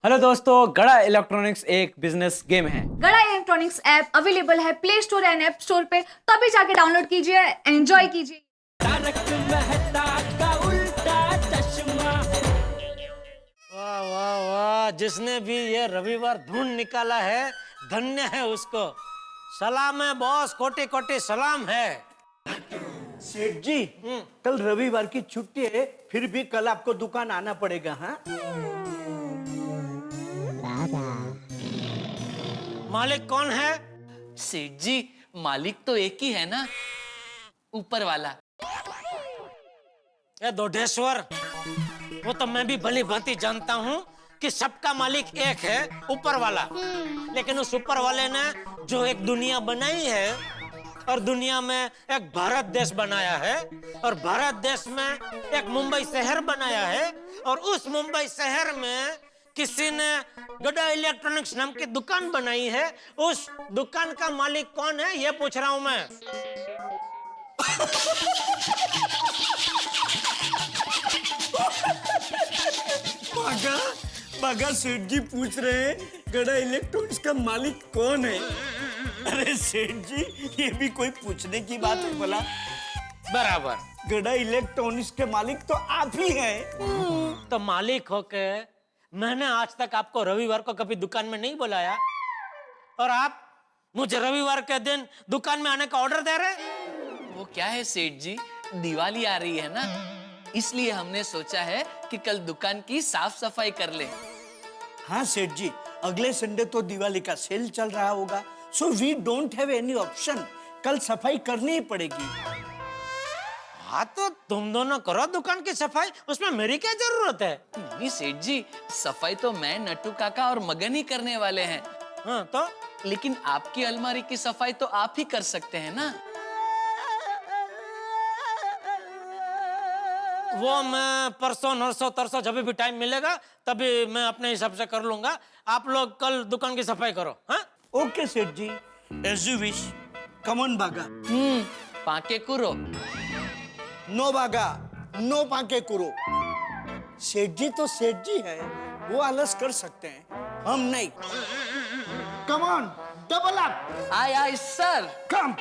Hello दोस्तों, गड़ा electronics एक बिजनेस गेम है। गड़ा इलेक्ट्रॉनिक्स ऐप अवेलेबल है play store and app store पे, तो अभी जाके डाउनलोड कीजिए, एंजॉय कीजिए। तारक मेहता का उल्टा चश्मा। वाह वाह वाह, जिसने भी ये रविवार ढूंढ निकाला है धन्य है उसको। सलाम है बॉस, कोटि कोटि सलाम है। सेठ जी, कल रविवार की छुट्टी है, फिर भी कल आपको दुकान आना पड़ेगा। हाँ, मालिक कौन है? सेठ जी, मालिक तो एक ही है ना, ऊपर वाला। ये दोढेश्वर, वो तो मैं भी भली भांति जानता हूँ कि सबका मालिक एक है, ऊपर वाला। लेकिन उस ऊपर वाले ने जो एक दुनिया बनाई है और दुनिया में एक भारत देश बनाया है और भारत देश में एक मुंबई शहर बनाया है और उस मुंबई शहर में किसी ने गड़ा इलेक्ट्रॉनिक्स नाम की दुकान बनाई है। उस दुकान का मालिक कौन है ये पूछ रहा हूं मैं। बागा सेठ जी पूछ रहे हैं गड़ा इलेक्ट्रॉनिक्स का मालिक कौन है। अरे सेठ जी, ये भी कोई पूछने की बात है भला? बराबर, गड़ा इलेक्ट्रॉनिक्स के मालिक तो आप ही हैं। तो मालिक होके मैंने आज तक आपको रविवार को कभी दुकान में नहीं बुलाया और आप मुझे रविवार के दिन दुकान में आने का ऑर्डर दे रहे। वो क्या है सेठ जी, दिवाली आ रही है ना, इसलिए हमने सोचा है कि कल दुकान की साफ सफाई कर ले। हाँ सेठ जी, अगले संडे तो दिवाली का सेल चल रहा होगा, so we don't have any option. कल सफाई करनी ही पड़ेगी। हाँ तो तुम दोनों करो दुकान की सफाई, उसमें मेरी क्या जरूरत है? नहीं सेठ जी, सफाई तो मैं, नट्टू काका और मगन ही करने वाले हैं। हाँ तो लेकिन आपकी अलमारी की सफाई तो आप ही कर सकते हैं ना। वो मैं परसों नरसों तरसों जब भी टाइम मिलेगा तभी मैं अपने हिसाब से कर लूंगा। आप लोग कल दुकान की सफाई करो। हाँ ओके सेठ जी, as you wish. Come on बागा। पाके कुरो। नो बागा, नो पाके कुरो। सेठ जी तो सेठ जी है, वो आलस कर सकते हैं, हम नहीं। Come on, double up. Aye aye sir. Come.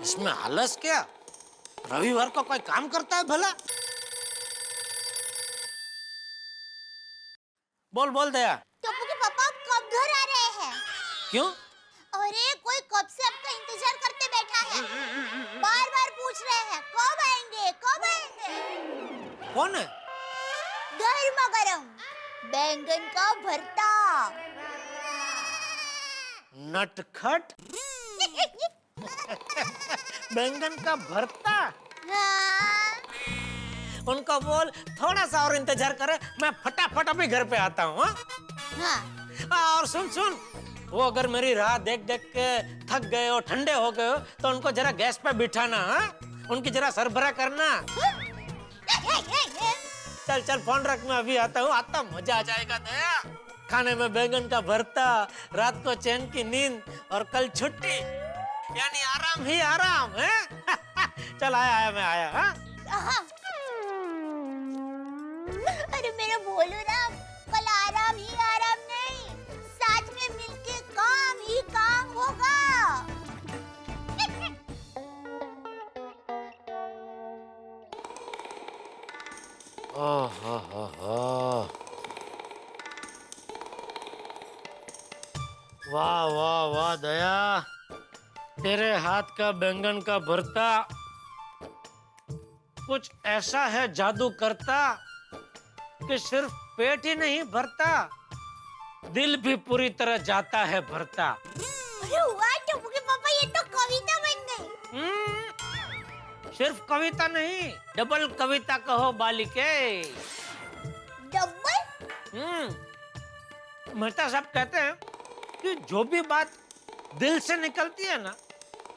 इसमें आलस क्या? रविवार को कोई काम करता है भला? बोल बोल दया। टप्पू के पापा आप कब घर आ रहे हैं? क्यों? अरे कोई कब से आपका इंतजार करते बैठा है, बार बार पूछ रहे हैं कब आएंगे कब आएंगे। कौन है? गर्मा गर्म बैंगन का भरता। नटखट बैंगन का भरता। हाँ? उनको बोल थोड़ा सा और इंतजार करे, मैं फटाफट अभी घर पे आता हूँ। हाँ। और सुन सुन, वो अगर मेरी राह देख देख के थक गए हो, ठंडे हो गए हो, तो उनको जरा गैस पे बिठाना। हाँ, उनकी जरा सरबरा करना। चल चल फोन रख, मैं अभी आता हूँ। आता मजा आ जाएगा दया। खाने में बैंगन का भरता, रात को चैन की नींद और कल छुट्टी, यानी आराम ही आराम है। चल आया आया, मैं आया। हाँ? अरे मेरा बोलो ना, कल आराम ही आराम नहीं, साथ में मिलके काम ही काम होगा। वाह वाह वाह दया, तेरे हाथ का बैंगन का भरता कुछ ऐसा है जादू करता कि सिर्फ पेट ही नहीं भरता, दिल भी पूरी तरह जाता है भरता। अरे वाह टप्पू के पापा, ये तो कविता बन गई। सिर्फ कविता नहीं, डबल कविता कहो बालिके। डबल? मेहता साहब कहते हैं कि जो भी बात दिल से निकलती है ना,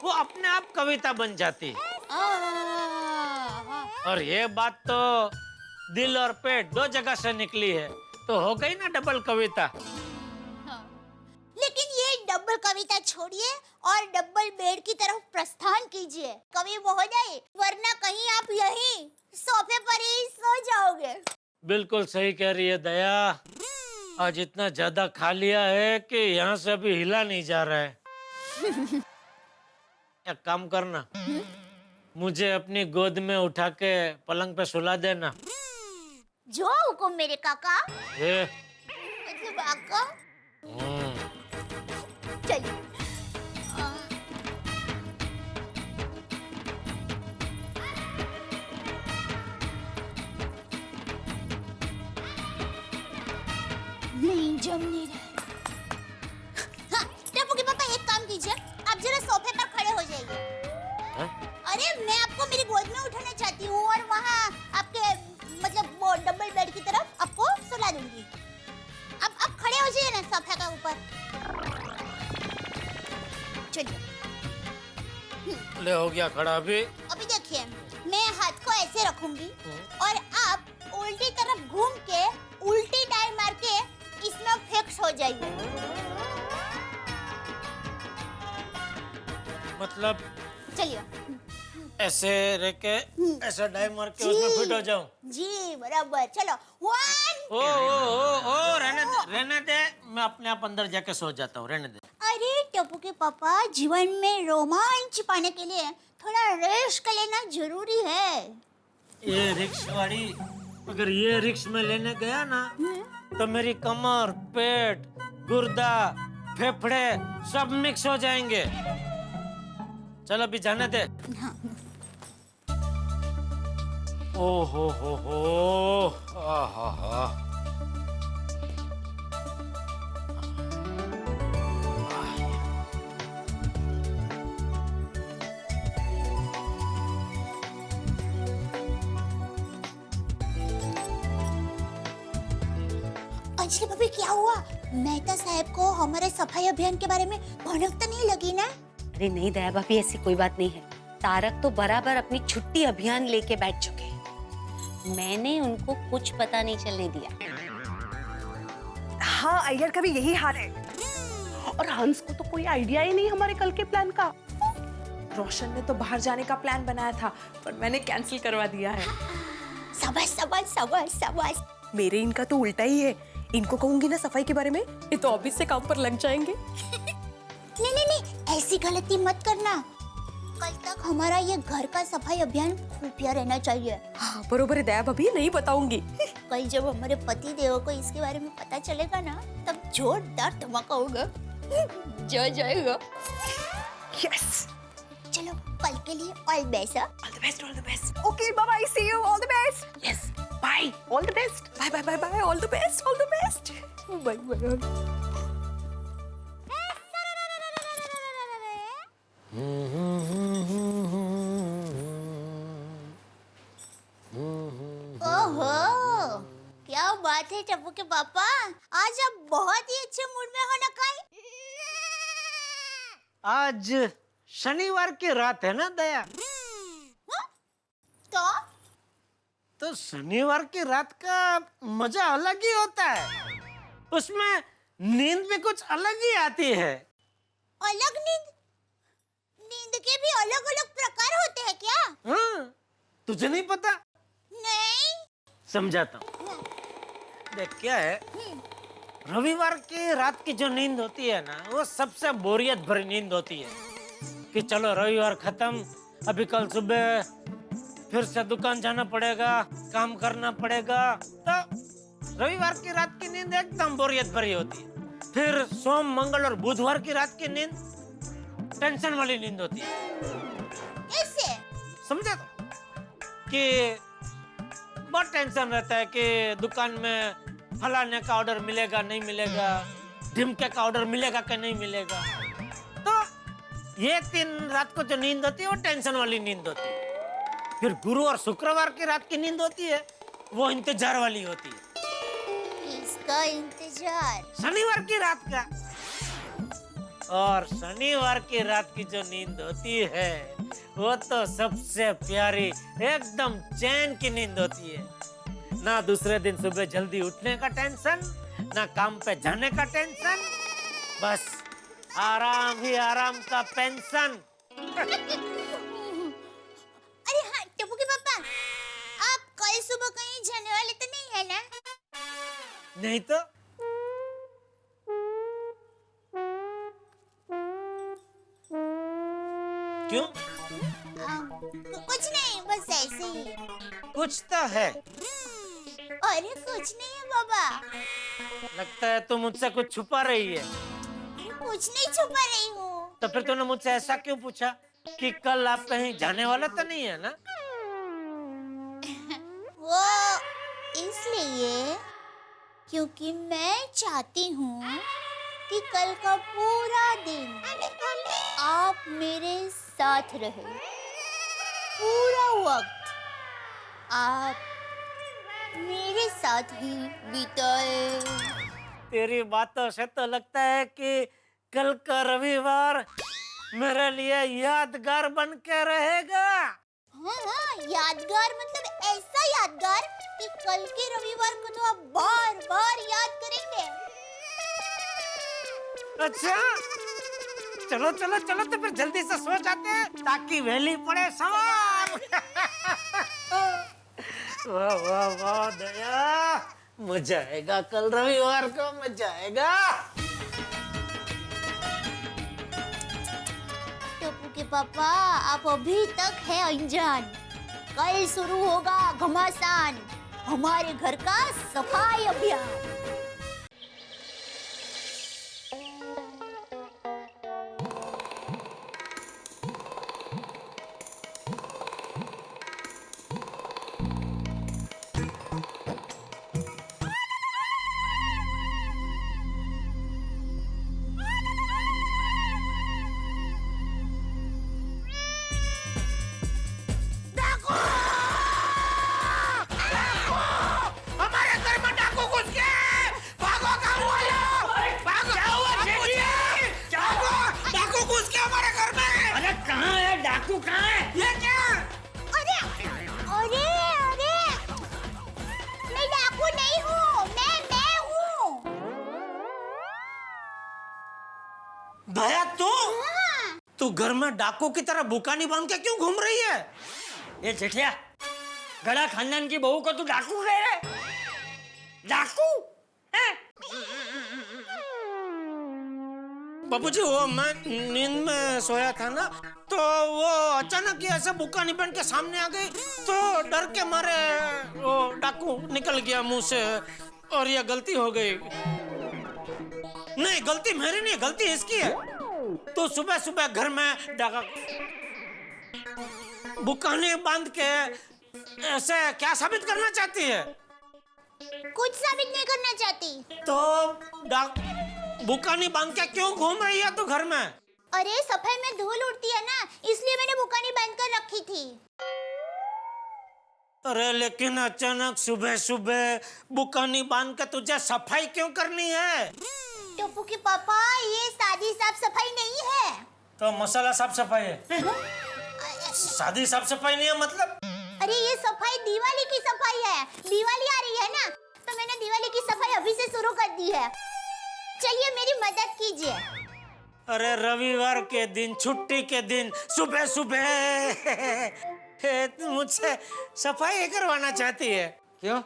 वो अपने आप कविता बन जाती है। और ये बात तो दिल और पेट दो जगह से निकली है, तो हो गई ना डबल कविता। लेकिन ये डबल कविता छोड़िए और डबल बेड की तरफ प्रस्थान कीजिए कवि महोदय, वरना कहीं आप यहीं सोफे पर ही सो जाओगे। बिल्कुल सही कह रही है दया। आज इतना ज्यादा खा लिया है कि यहाँ से अभी हिला नहीं जा रहा है। एक काम करना, मुझे अपनी गोद में उठा के पलंग पे सुला देना। जो हुकुम मेरे काका। ये मतलब आका। चलिए। नहीं जम नहीं रहा। हाँ, टप्पू के पापा एक काम कीजिए, आप जरा सोफे पर खड़े हो जाइए। हाँ? अरे मैं आपको मेरी गोद में उठाना चाहती हूँ और वहाँ आपके मतलब वो डबल बेड की तरफ आपको सुला दूंगी। अब खड़े हो जाइए ना सोफे के ऊपर। चलिए। ले हो गया खड़ा अभी। अभी देखिए, मैं हाथ को ऐसे रखूंगी और आप उल्टी तरफ घूम के उल्टी डाई मार के इसमें फिक्स हो जाइए। मतलब चलिए। ऐसे रह के ऐसा डाई मार के उसमें फिट हो जाऊं। जी बराबर। चलो 1। ओ रहने दे, मैं अपने आप अंदर जाके सो जाता हूँ, रहने दे। अरे टप्पू के पापा, जीवन में रोमांच पाने के लिए थोड़ा रेस्ट लेना जरूरी है। ये रिक्श वाली, अगर ये रिक्श में लेने गया ना तो मेरी कमर, पेट, गुर्दा, फेफड़े सब मिक्स हो जाएंगे। चल अभी जाने दे। ओ हो आहा। अंजलि भाभी क्या हुआ? मेहता साहब को हमारे सफाई अभियान के बारे में भनक तो नहीं लगी ना? अरे नहीं दया भाभी, ऐसी कोई बात नहीं है। तारक तो बराबर अपनी छुट्टी अभियान लेके बैठ चुके हैं। मैंने उनको कुछ पता नहीं चलने दिया। हाँ, अय्यर का भी यही हाल है। और हंस को तो कोई आइडिया ही नहीं हमारे कल के प्लान का। रोशन ने तो बाहर जाने का प्लान बनाया था, पर मैंने कैंसिल करवा दिया है। शाबाश शाबाश शाबाश शाबाश। मेरे इनका तो उल्टा ही है। इनको कहूंगी ना सफाई के बारे में, ये तो ऑफिस से काम पर लग जाएंगे। नहीं, ऐसी गलती मत करना। कल तक हमारा ये घर का सफाई अभियान खुफिया रहना चाहिए। हाँ बरोबर है दया भाभी, नहीं बताऊंगी। कल जब हमारे पति देव को इसके बारे में पता चलेगा ना, तब जोरदार धमाका होगा। जय जाएगा। यस। चलो कल के लिए all best. All the best, all the best. Okay bye bye, see you, all the best. Yes, bye, all the best. Bye bye bye bye, all the best, all the best. Bye bye. ओहो, क्या बात है टप्पू के पापा, आज आप बहुत ही अच्छे मूड में हो ना काई? आज शनिवार की रात है ना दया? तो शनिवार की रात का मजा अलग ही होता है। उसमें नींद भी कुछ अलग ही आती है। अलग नींद? नींद के भी अलग अलग प्रकार होते हैं क्या? हाँ, तुझे नहीं पता? नहीं। समझाता हूँ। देख क्या है, रविवार की रात की जो नींद होती है ना, वो सबसे बोरियत भरी नींद होती है कि चलो रविवार खत्म, अभी कल सुबह फिर से दुकान जाना पड़ेगा, काम करना पड़ेगा। तो रविवार की रात की नींद एकदम बोरियत भरी होती है। फिर सोम, मंगल और बुधवार की रात की नींद टेंशन वाली नींद होती है। ऐसे? समझा तो? कि बहुत टेंशन रहता है कि दुकान में फलाने का ऑर्डर मिलेगा नहीं मिलेगा, ढिमके का ऑर्डर मिलेगा कि नहीं मिलेगा। तो ये 3 रात को जो नींद होती है वो टेंशन वाली नींद होती है। फिर गुरु और शुक्रवार की रात की नींद होती है, वो इंतजार वाली होती है। इसका इंतजार? शनिवार की रात का। और शनिवार की रात की जो नींद होती है वो तो सबसे प्यारी, एकदम चैन की नींद होती है। ना दूसरे दिन सुबह जल्दी उठने का टेंशन, ना काम पे जाने का टेंशन, बस आराम ही आराम का पेंशन। अरे हाँ टप्पू के पापा, है ना? नहीं तो क्यों? कुछ नहीं, बस ऐसे ही। कुछ तो है। अरे कुछ नहीं है बाबा। लगता है तुम मुझसे कुछ छुपा रही है। कुछ नहीं छुपा रही हूँ। तो फिर तूने मुझसे ऐसा क्यों पूछा कि कल आप कहीं जाने वाला तो नहीं है ना? वो इसलिए क्योंकि मैं चाहती हूँ कि कल का पूरा दिन आप मेरे साथ रहे, पूरा वक्त आप मेरे साथ ही बिताए। तेरी बातों से तो लगता है कि कल का रविवार मेरे लिए यादगार बन के रहेगा। हाँ, यादगार मतलब ऐसा यादगार कि कल के रविवार को तो आप बार बार याद करेंगे। अच्छा, चलो चलो चलो तो फिर जल्दी से सो जाते हैं ताकि वैली पड़े सवार। वाह वाह वाह दया, मजा आएगा कल रविवार को, मजा आएगा। टप्पू के पापा, आप अभी तक है अनजान। कल शुरू होगा घमासान, हमारे घर का सफाई अभियान। दया तू घर में डाकू की तरह बुकानी बांध के क्यों घूम रही है? ये जेठिया, गड़ा खानदान की बहू को तू डाकू कह रहे? डाकू? बाबूजी, वो मैं नींद में सोया था ना, तो वो अचानक ही ऐसे बुकानी बन के सामने आ गई, तो डर के मारे वो डाकू निकल गया मुंह से, और ये गलती हो गई। नहीं, गलती मेरी नहीं, गलती इसकी है। तो सुबह सुबह घर में डाका बुकानी बांध के ऐसे क्या साबित करना चाहती है? कुछ साबित नहीं करना चाहती। तो बुकानी बांध के क्यों घूम रही है तू घर में? अरे सफाई में धूल उड़ती है ना, इसलिए मैंने बुकानी बांध कर रखी थी। अरे लेकिन अचानक सुबह सुबह बुकानी बांध के तुझे सफाई क्यों करनी है? टप्पू के पापा, ये सादी साफ सफाई नहीं है। तो मसाला साफ सफाई है। सादी साफ सफाई नहीं है मतलब? अरे ये सफाई दिवाली की सफाई है। दिवाली आ रही है ना, तो मैंने दिवाली की सफाई अभी से शुरू कर दी है। चलिए मेरी मदद कीजिए। अरे रविवार के दिन, छुट्टी के दिन, सुबह सुबह तू मुझसे सफाई करवाना चाहती है? क्यों?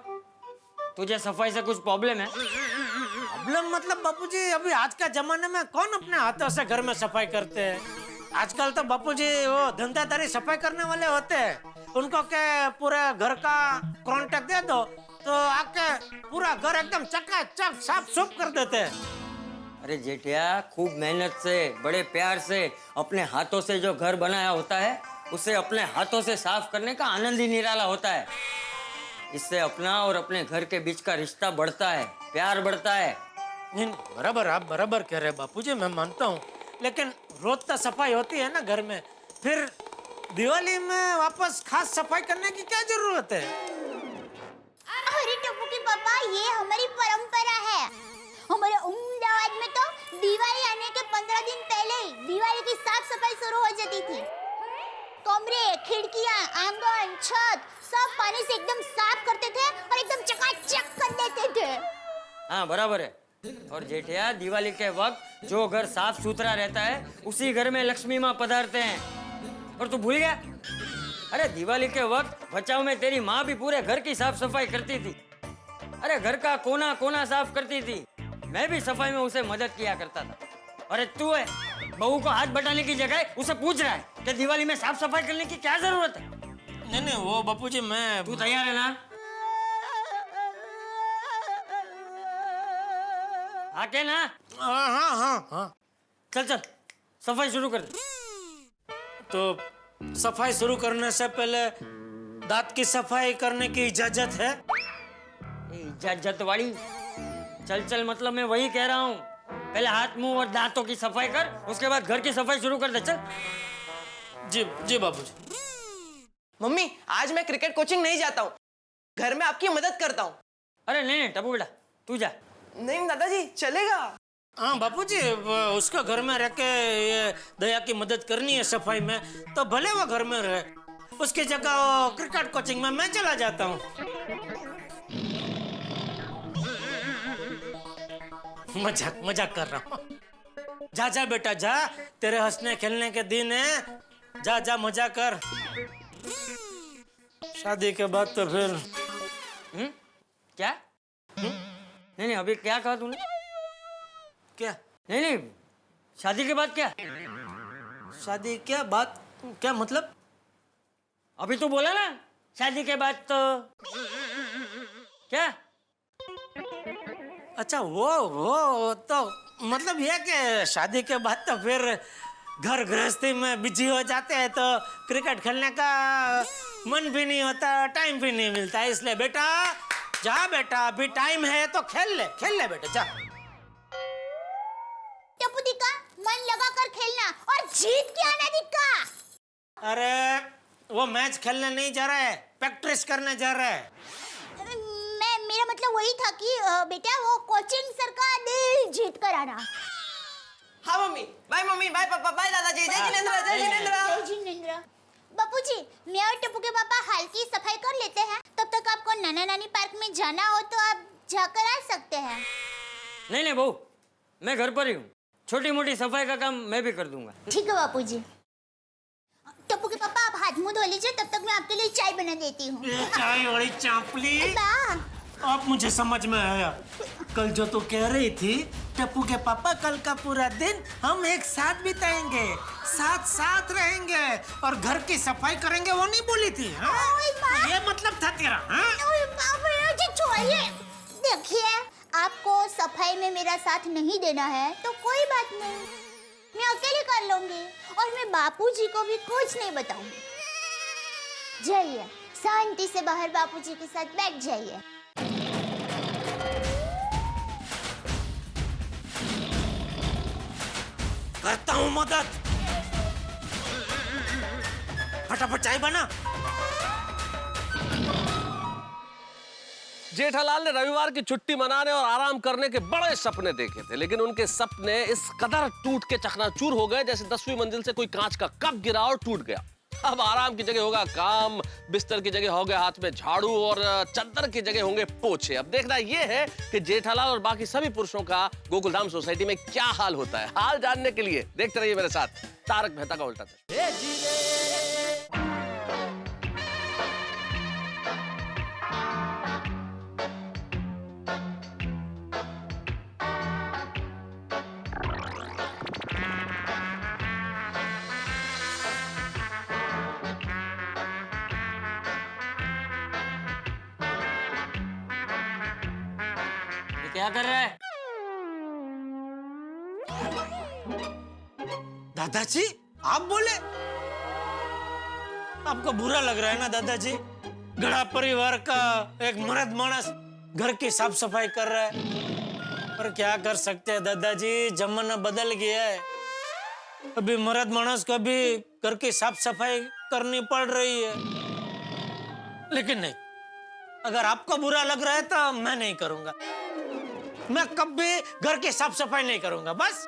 तुझे सफाई से कुछ प्रॉब्लम है? प्रॉब्लम मतलब बापूजी, अभी आज के जमाने में कौन अपने हाथों से घर में सफाई करते हैं? आजकल तो बापूजी वो धंधादारी सफाई करने वाले होते हैं, उनको के पूरे घर का कॉन्ट्रैक्ट दे दो तो आके पूरा घर एकदम चकाचक साफ सुफ कर देते हैं। अरे जेठिया, खूब मेहनत से, बड़े प्यार से, अपने हाथों से जो घर बनाया होता है, उसे अपने हाथों से साफ करने का आनंद ही निराला होता है। इससे अपना और अपने घर के बीच का रिश्ता बढ़ता है, प्यार बढ़ता है। नहीं, बराबर, आप बराबर कह रहे हैं बापूजी, मैं मानता हूँ, लेकिन रोज तो सफाई होती है ना घर में, फिर दिवाली में वापस खास सफाई करने की क्या जरूरत है? अरे टप्पू के पापा, ये हमारी परंपरा है। हमारे अहमदाबाद में तो दिवाली आने के 15 दिन पहले ही दिवाली की साफ सफाई शुरू हो जाती थी। कमरे, खिड़कियां, आंगन, छत सब पानी से एकदम साफ करते थे और एकदम चकाचक कर देते थे। हाँ बराबर है। और जेठिया, दिवाली के वक्त जो घर साफ सुथरा रहता है, उसी घर में लक्ष्मी माँ पधारते हैं। और तू भूल गया? अरे दिवाली के वक्त बचाव में तेरी माँ भी पूरे घर की साफ सफाई करती थी। अरे घर का कोना कोना साफ करती थी, मैं भी सफाई में उसे मदद किया करता था। अरे तू है बहू को हाथ बटाने की जगह उसे पूछ रहा है कि दिवाली में साफ सफाई करने की क्या जरूरत है? नहीं वो बापूजी मैं तू तैयार है ना? आके ना? हाँ। चल चल सफाई शुरू कर दे। तो सफाई शुरू करने से पहले दांत की सफाई करने की इजाजत है? इज्जत वाली चल चल मतलब मैं वही कह रहा हूँ, पहले हाथ मुंह और दांतों की सफाई कर, उसके बाद घर की सफाई शुरू कर दे। चल। जी बाबूजी। मम्मी आज मैं क्रिकेट कोचिंग नहीं जाता हूँ, घर में आपकी मदद करता हूँ। अरे नहीं टप्पू बेटा तू जा। नहीं दादाजी चलेगा। हाँ बापूजी, उसका घर में रह के ये दया की मदद करनी है सफाई में, तो भले वो घर में रहे, उसकी जगह वो क्रिकेट कोचिंग में मैं चला जाता हूँ। मजाक कर रहा हूँ। जा बेटा जा, तेरे हंसने खेलने के दिन है, जा मजा कर। शादी के बाद तो फिर क्या? नहीं अभी क्या कहा तूने? क्या? नहीं शादी के बाद क्या? शादी क्या बात, क्या मतलब? अभी तो बोला ना शादी के बाद तो क्या? अच्छा वो तो मतलब ये कि शादी के बाद तो फिर घर गृहस्थी में बिजी हो जाते हैं, तो क्रिकेट खेलने का मन भी नहीं होता, टाइम भी नहीं मिलता, इसलिए बेटा अभी टाइम है तो खेल ले बेटा जा। टप्पू दिक्का मन लगा कर खेलना और जीत के आना दिक्का। अरे वो मैच खेलने नहीं जा रहा है, प्रैक्टिस करने जा रहा है। मेरा मतलब वही था कि बेटा वो कोचिंग सर का दिल जीत कर आना। हाँ मम्मी, बाय पापा, बाय दादाजी, जय जिनेंद्र। बापूजी मैं और टप्पू के पापा हाल की सफाई कर लेते हैं, तब तक आपको नाना नानी पार्क में जाना हो तो आप जाकर आ सकते हैं। नहीं बहू मैं घर पर ही हूँ, छोटी मोटी सफाई का काम मैं भी कर दूंगा। ठीक है बापूजी। टप्पू के पापा आप हाथ मुंह धो लीजिए, तब तक मैं आपके लिए चाय बना देती हूँ। चाय वाली चापली, अब मुझे समझ में आया। कल जो तू कह रही थी टप्पू के पापा कल का पूरा दिन हम एक साथ बिताएंगे, साथ रहेंगे और घर की सफाई करेंगे, वो नहीं बोली थी? हाँ? ये मतलब था तेरा? हाँ? छोड़िए, देखिए आपको सफाई में मेरा साथ नहीं देना है तो कोई बात नहीं, मैं अकेले कर लूंगी और मैं बापूजी को भी कुछ नहीं बताऊंगी। जाइए शांति से बाहर बापूजी के साथ बैठ जाइए। करता हूँ मदद, फटाफट चाय बना। जेठालाल ने रविवार की छुट्टी मनाने और आराम करने के बड़े सपने देखे थे, लेकिन उनके सपने इस कदर टूट के चकनाचूर हो गए जैसे 10वीं मंजिल से कोई कांच का कप गिरा और टूट गया। अब आराम की जगह होगा काम, बिस्तर की जगह होगा हाथ में झाड़ू और चद्दर की जगह होंगे पोछे। अब देखना यह है कि जेठालाल और बाकी सभी पुरुषों का गोकुलधाम सोसाइटी में क्या हाल होता है। हाल जानने के लिए देखते रहिए मेरे साथ तारक मेहता का उल्टा चश्मा। क्या कर रहा है? दादाजी आप बोले? आपको बुरा लग रहा है ना दादाजी? गड़ा परिवार का एक मर्द मानस घर की साफ सफाई कर रहा है, पर क्या कर सकते हैं दादाजी, जमाना बदल गया है। अभी मर्द मानस को भी घर की साफ सफाई करनी पड़ रही है। लेकिन नहीं, अगर आपको बुरा लग रहा है तो मैं नहीं करूंगा, मैं कभी घर की साफ सफाई नहीं करूंगा। बस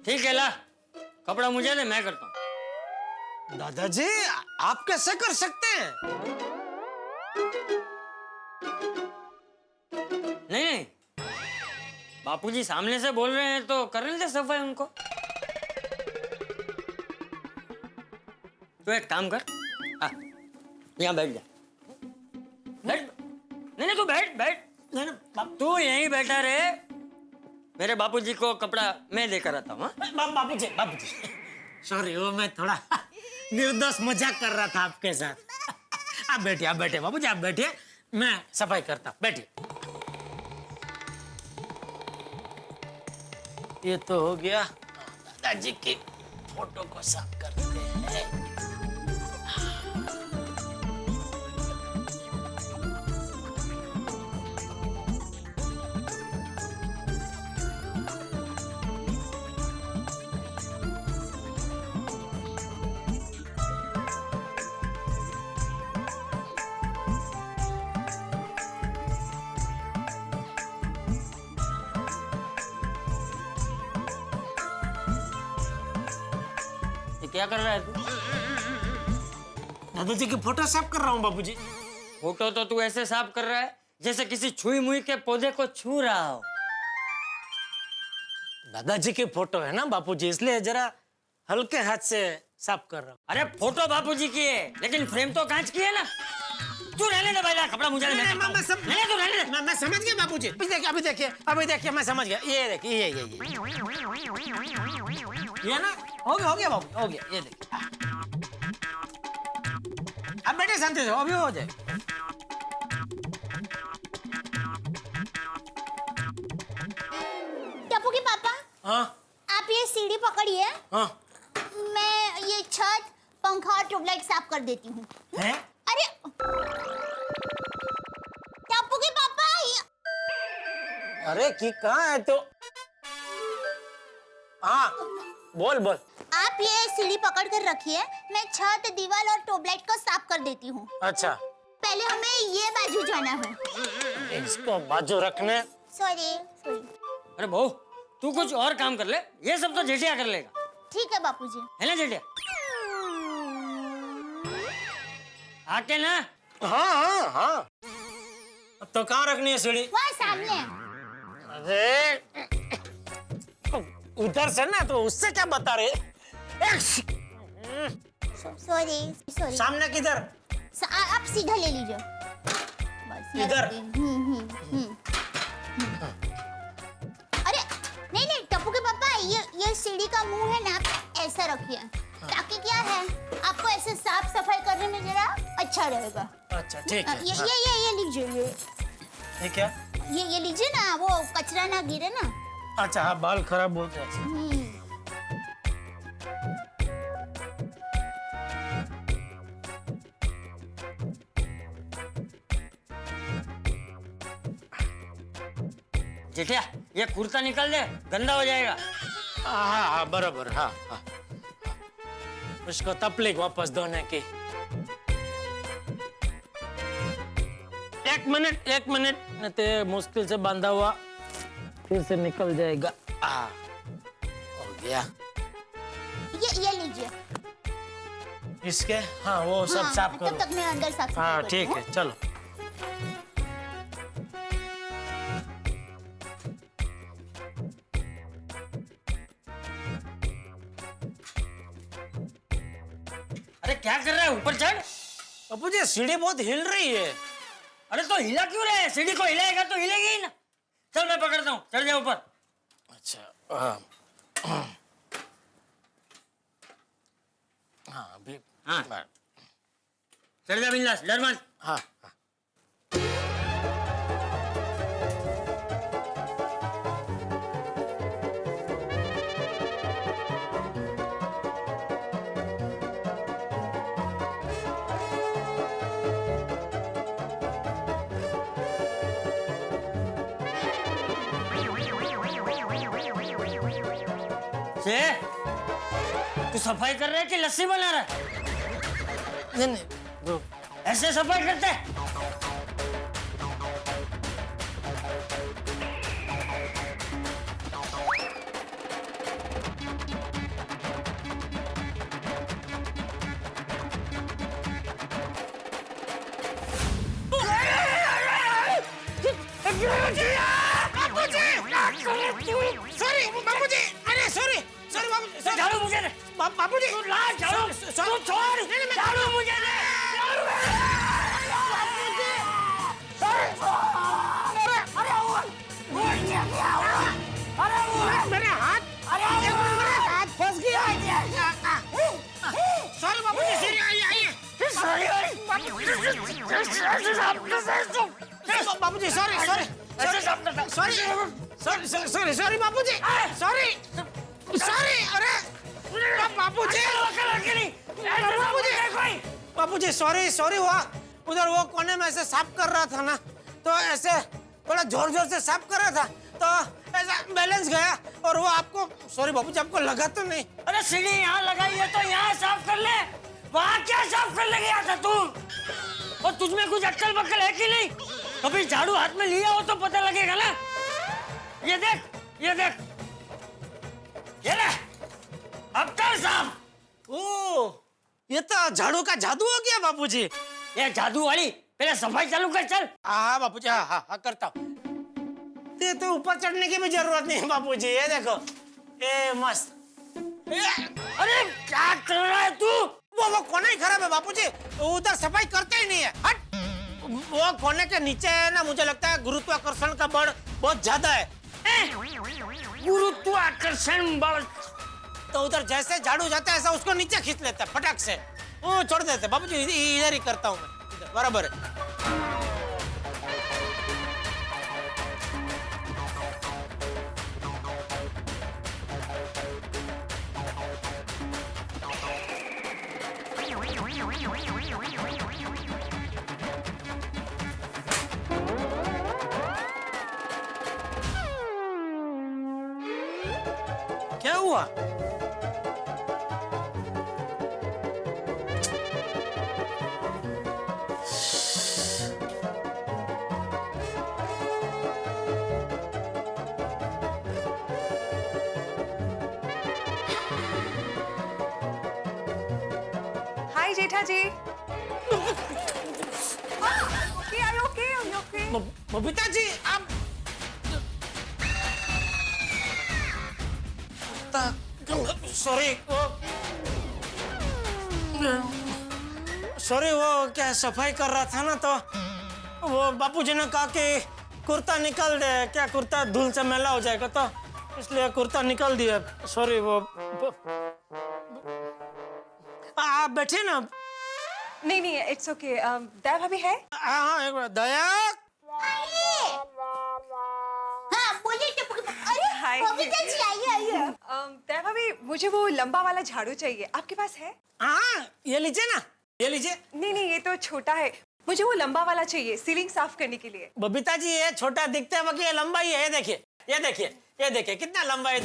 ठीक है ला कपड़ा मुझे दे, मैं करता हूँ। दादाजी आप कैसे कर सकते हैं? नहीं बापूजी सामने से बोल रहे हैं तो करने दे सफाई उनको। तो एक काम कर, यहाँ बैठ जा। तू यहीं बैठा रहे, मेरे बापूजी को कपड़ा मैं देकर आता हूँ। बापूजी सॉरी, वो मैं थोड़ा निर्दोष मजाक कर रहा था आपके साथ। आप बैठिए बापूजी, आप बैठिए, मैं सफाई करता हूँ, बैठिए। ये तो हो गया, दादाजी की फोटो को साफ करते हैं। ये क्या कर रहा है तू? दादाजी की फोटो साफ कर रहा हूँ बापूजी। फोटो तो तू ऐसे साफ कर रहा है जैसे किसी छुई मुई के पौधे को छू रहा हो। दादाजी की फोटो है ना बापूजी, इसलिए जरा हल्के हाथ से साफ कर रहा हूँ। अरे फोटो बापूजी की है, लेकिन फ्रेम तो कांच की है ना। तू रहने दे भाई, कपड़ा मुझे मैं समझ गया बापूजी। अभी देखिए मैं समझ गया। ये देखिए, ये ना हो गया बाबू, हो गया। ये देखिए, अब बैठे शांति से, अभी हो जाए। टप्पू के पापा, हाँ आप ये सीढ़ी पकड़िए, हाँ। मैं ये छत, पंखा और ट्यूबलाइट साफ कर देती हूँ। है? अरे टप्पू के पापा, अरे की कहाँ है तो? हाँ बोल। आप ये सीढ़ी पकड़ कर रखिए, मैं छत, दीवार और ट्यूबलाइट को साफ कर देती हूँ। अच्छा, पहले हमें ये बाजू जाना है। इसको बाजू रखने। सॉरी। अरे बहू, तू कुछ और काम कर ले, ये सब तो जेठिया कर लेगा। ठीक है बापूजी। है ना जेठिया? आके ना। हाँ। तो कहाँ रखनी है सीढ़ी? वहाँ सामने। अरे उधर से ना, तो उससे क्या बता रहे? सॉरी। सामने किधर? आप सीधा ले लीजिए बस। इधर? अरे नहीं टप्पू के पापा, ये सीढ़ी का मुंह है ना, आप ऐसा रखिए, ताकि क्या है, आपको ऐसे साफ सफाई करने में जरा अच्छा रहेगा। अच्छा ठीक है। ये लीजिए। ये क्या? ये लीजिए ना, वो कचरा ना गिरे ना। अच्छा हाँ, बाल खराब हो जाए। जेठिया, ये कुर्ता निकाल दे, गंदा हो जाएगा। हाँ बराबर। हाँ। उसको तपलीक वापस धोने की। एक मिनट, नहीं तो मुश्किल से बांधा हुआ फिर से निकल जाएगा। हो गया। ये लीजिए। इसके हाँ, वो सब साफ करो। तब तक मैं अंदर साफ सफाई हाँ करती ठीक हूँ। है, चलो। अरे क्या कर रहा है, ऊपर चढ़। बापूजी सीढ़ी बहुत हिल रही है। अरे तो हिला क्यों रहा है? सीढ़ी को हिलाएगा तो हिलेगी ही ना। चल मैं पकड़ता हूँ, चढ़ जा ऊपर। अच्छा हाँ अभी। हाँ चढ़ जा बिंदास, डर मत। हाँ। तू सफाई कर रहा है कि लस्सी बना रहा है? नहीं, ऐसे सफाई करते हैं? झाड़ू मुझे दे। बापूजी तू ला झाड़ू, तू छोड़, झाड़ू मुझे दे। झाड़ू। बाबूजी सॉरी सॉरी सॉरी सॉरी बाबूजी सॉरी सॉरी अरे बाबूजी बाबूजी सॉरी सॉरी हुआ उधर वो कोने में ऐसे साफ कर रहा था ना तो ऐसे थोड़ा जोर जोर से साफ कर रहा था तो ऐसा बैलेंस गया और वो आपको सॉरी बाबूजी आपको लगा तो नहीं। अरे सीढ़ी यहाँ लगाई है तो यहाँ साफ कर ले, वहाँ क्या साफ करने गया था तू? और तुझमें कुछ अक्कल बक्कल है कि नहीं? कभी झाड़ू हाथ में लिया हो तो पता लगेगा ना। ये देख ये ले अब कर साफ। ओ ये तो झाड़ू का जादू हो गया बाबूजी। ये जादू वाली पहले सफाई चालू कर चल। हाँ बाबूजी हाँ करता हूँ। तो ऊपर चढ़ने की भी जरूरत नहीं है बाबूजी, ये देखो ये मस्त। अरे क्या कर रहा है तू? वो कोना ही खराब है बाबूजी, उधर सफाई करते ही नहीं है। हट वो कोने के नीचे है ना, मुझे लगता है गुरुत्वाकर्षण का बल बहुत ज्यादा है। गुरुत्वाकर्षण बल तो उधर जैसे झाड़ू जाता है ऐसा उसको नीचे खींच लेता है फटाक से, वो छोड़ देते। बाबूजी इधर ही करता हूँ मैं, इधर बराबर है। क्या हुआ? हाय जेठा जी। Okay, are you okay? Are you okay? Babita ji आप सॉरी वो क्या सफाई कर रहा था ना तो वो बापूजी ने कहा कि कुर्ता निकाल दे, क्या कुर्ता धूल से मैला हो जाएगा तो इसलिए कुर्ता निकाल दिया। सॉरी वो आप बैठिए ना। नहीं नहीं इट्स ओके। दया भाभी है? हाँ एक बार दया। हाँ बोलिए टप्पू के पापा। अरे हाय। बबीता जी आइए। दया भाभी मुझे वो लंबा वाला झाड़ू चाहिए, आपके पास है? हाँ ये लीजिए ना, ये लीजिए। नहीं नहीं ये तो छोटा है, मुझे वो लंबा वाला चाहिए सीलिंग साफ करने के लिए। बबीता जी ये छोटा दिखता है बाकी ये लंबा ही है। ये देखिए ये देखिए ये देखिए कितना लंबा है।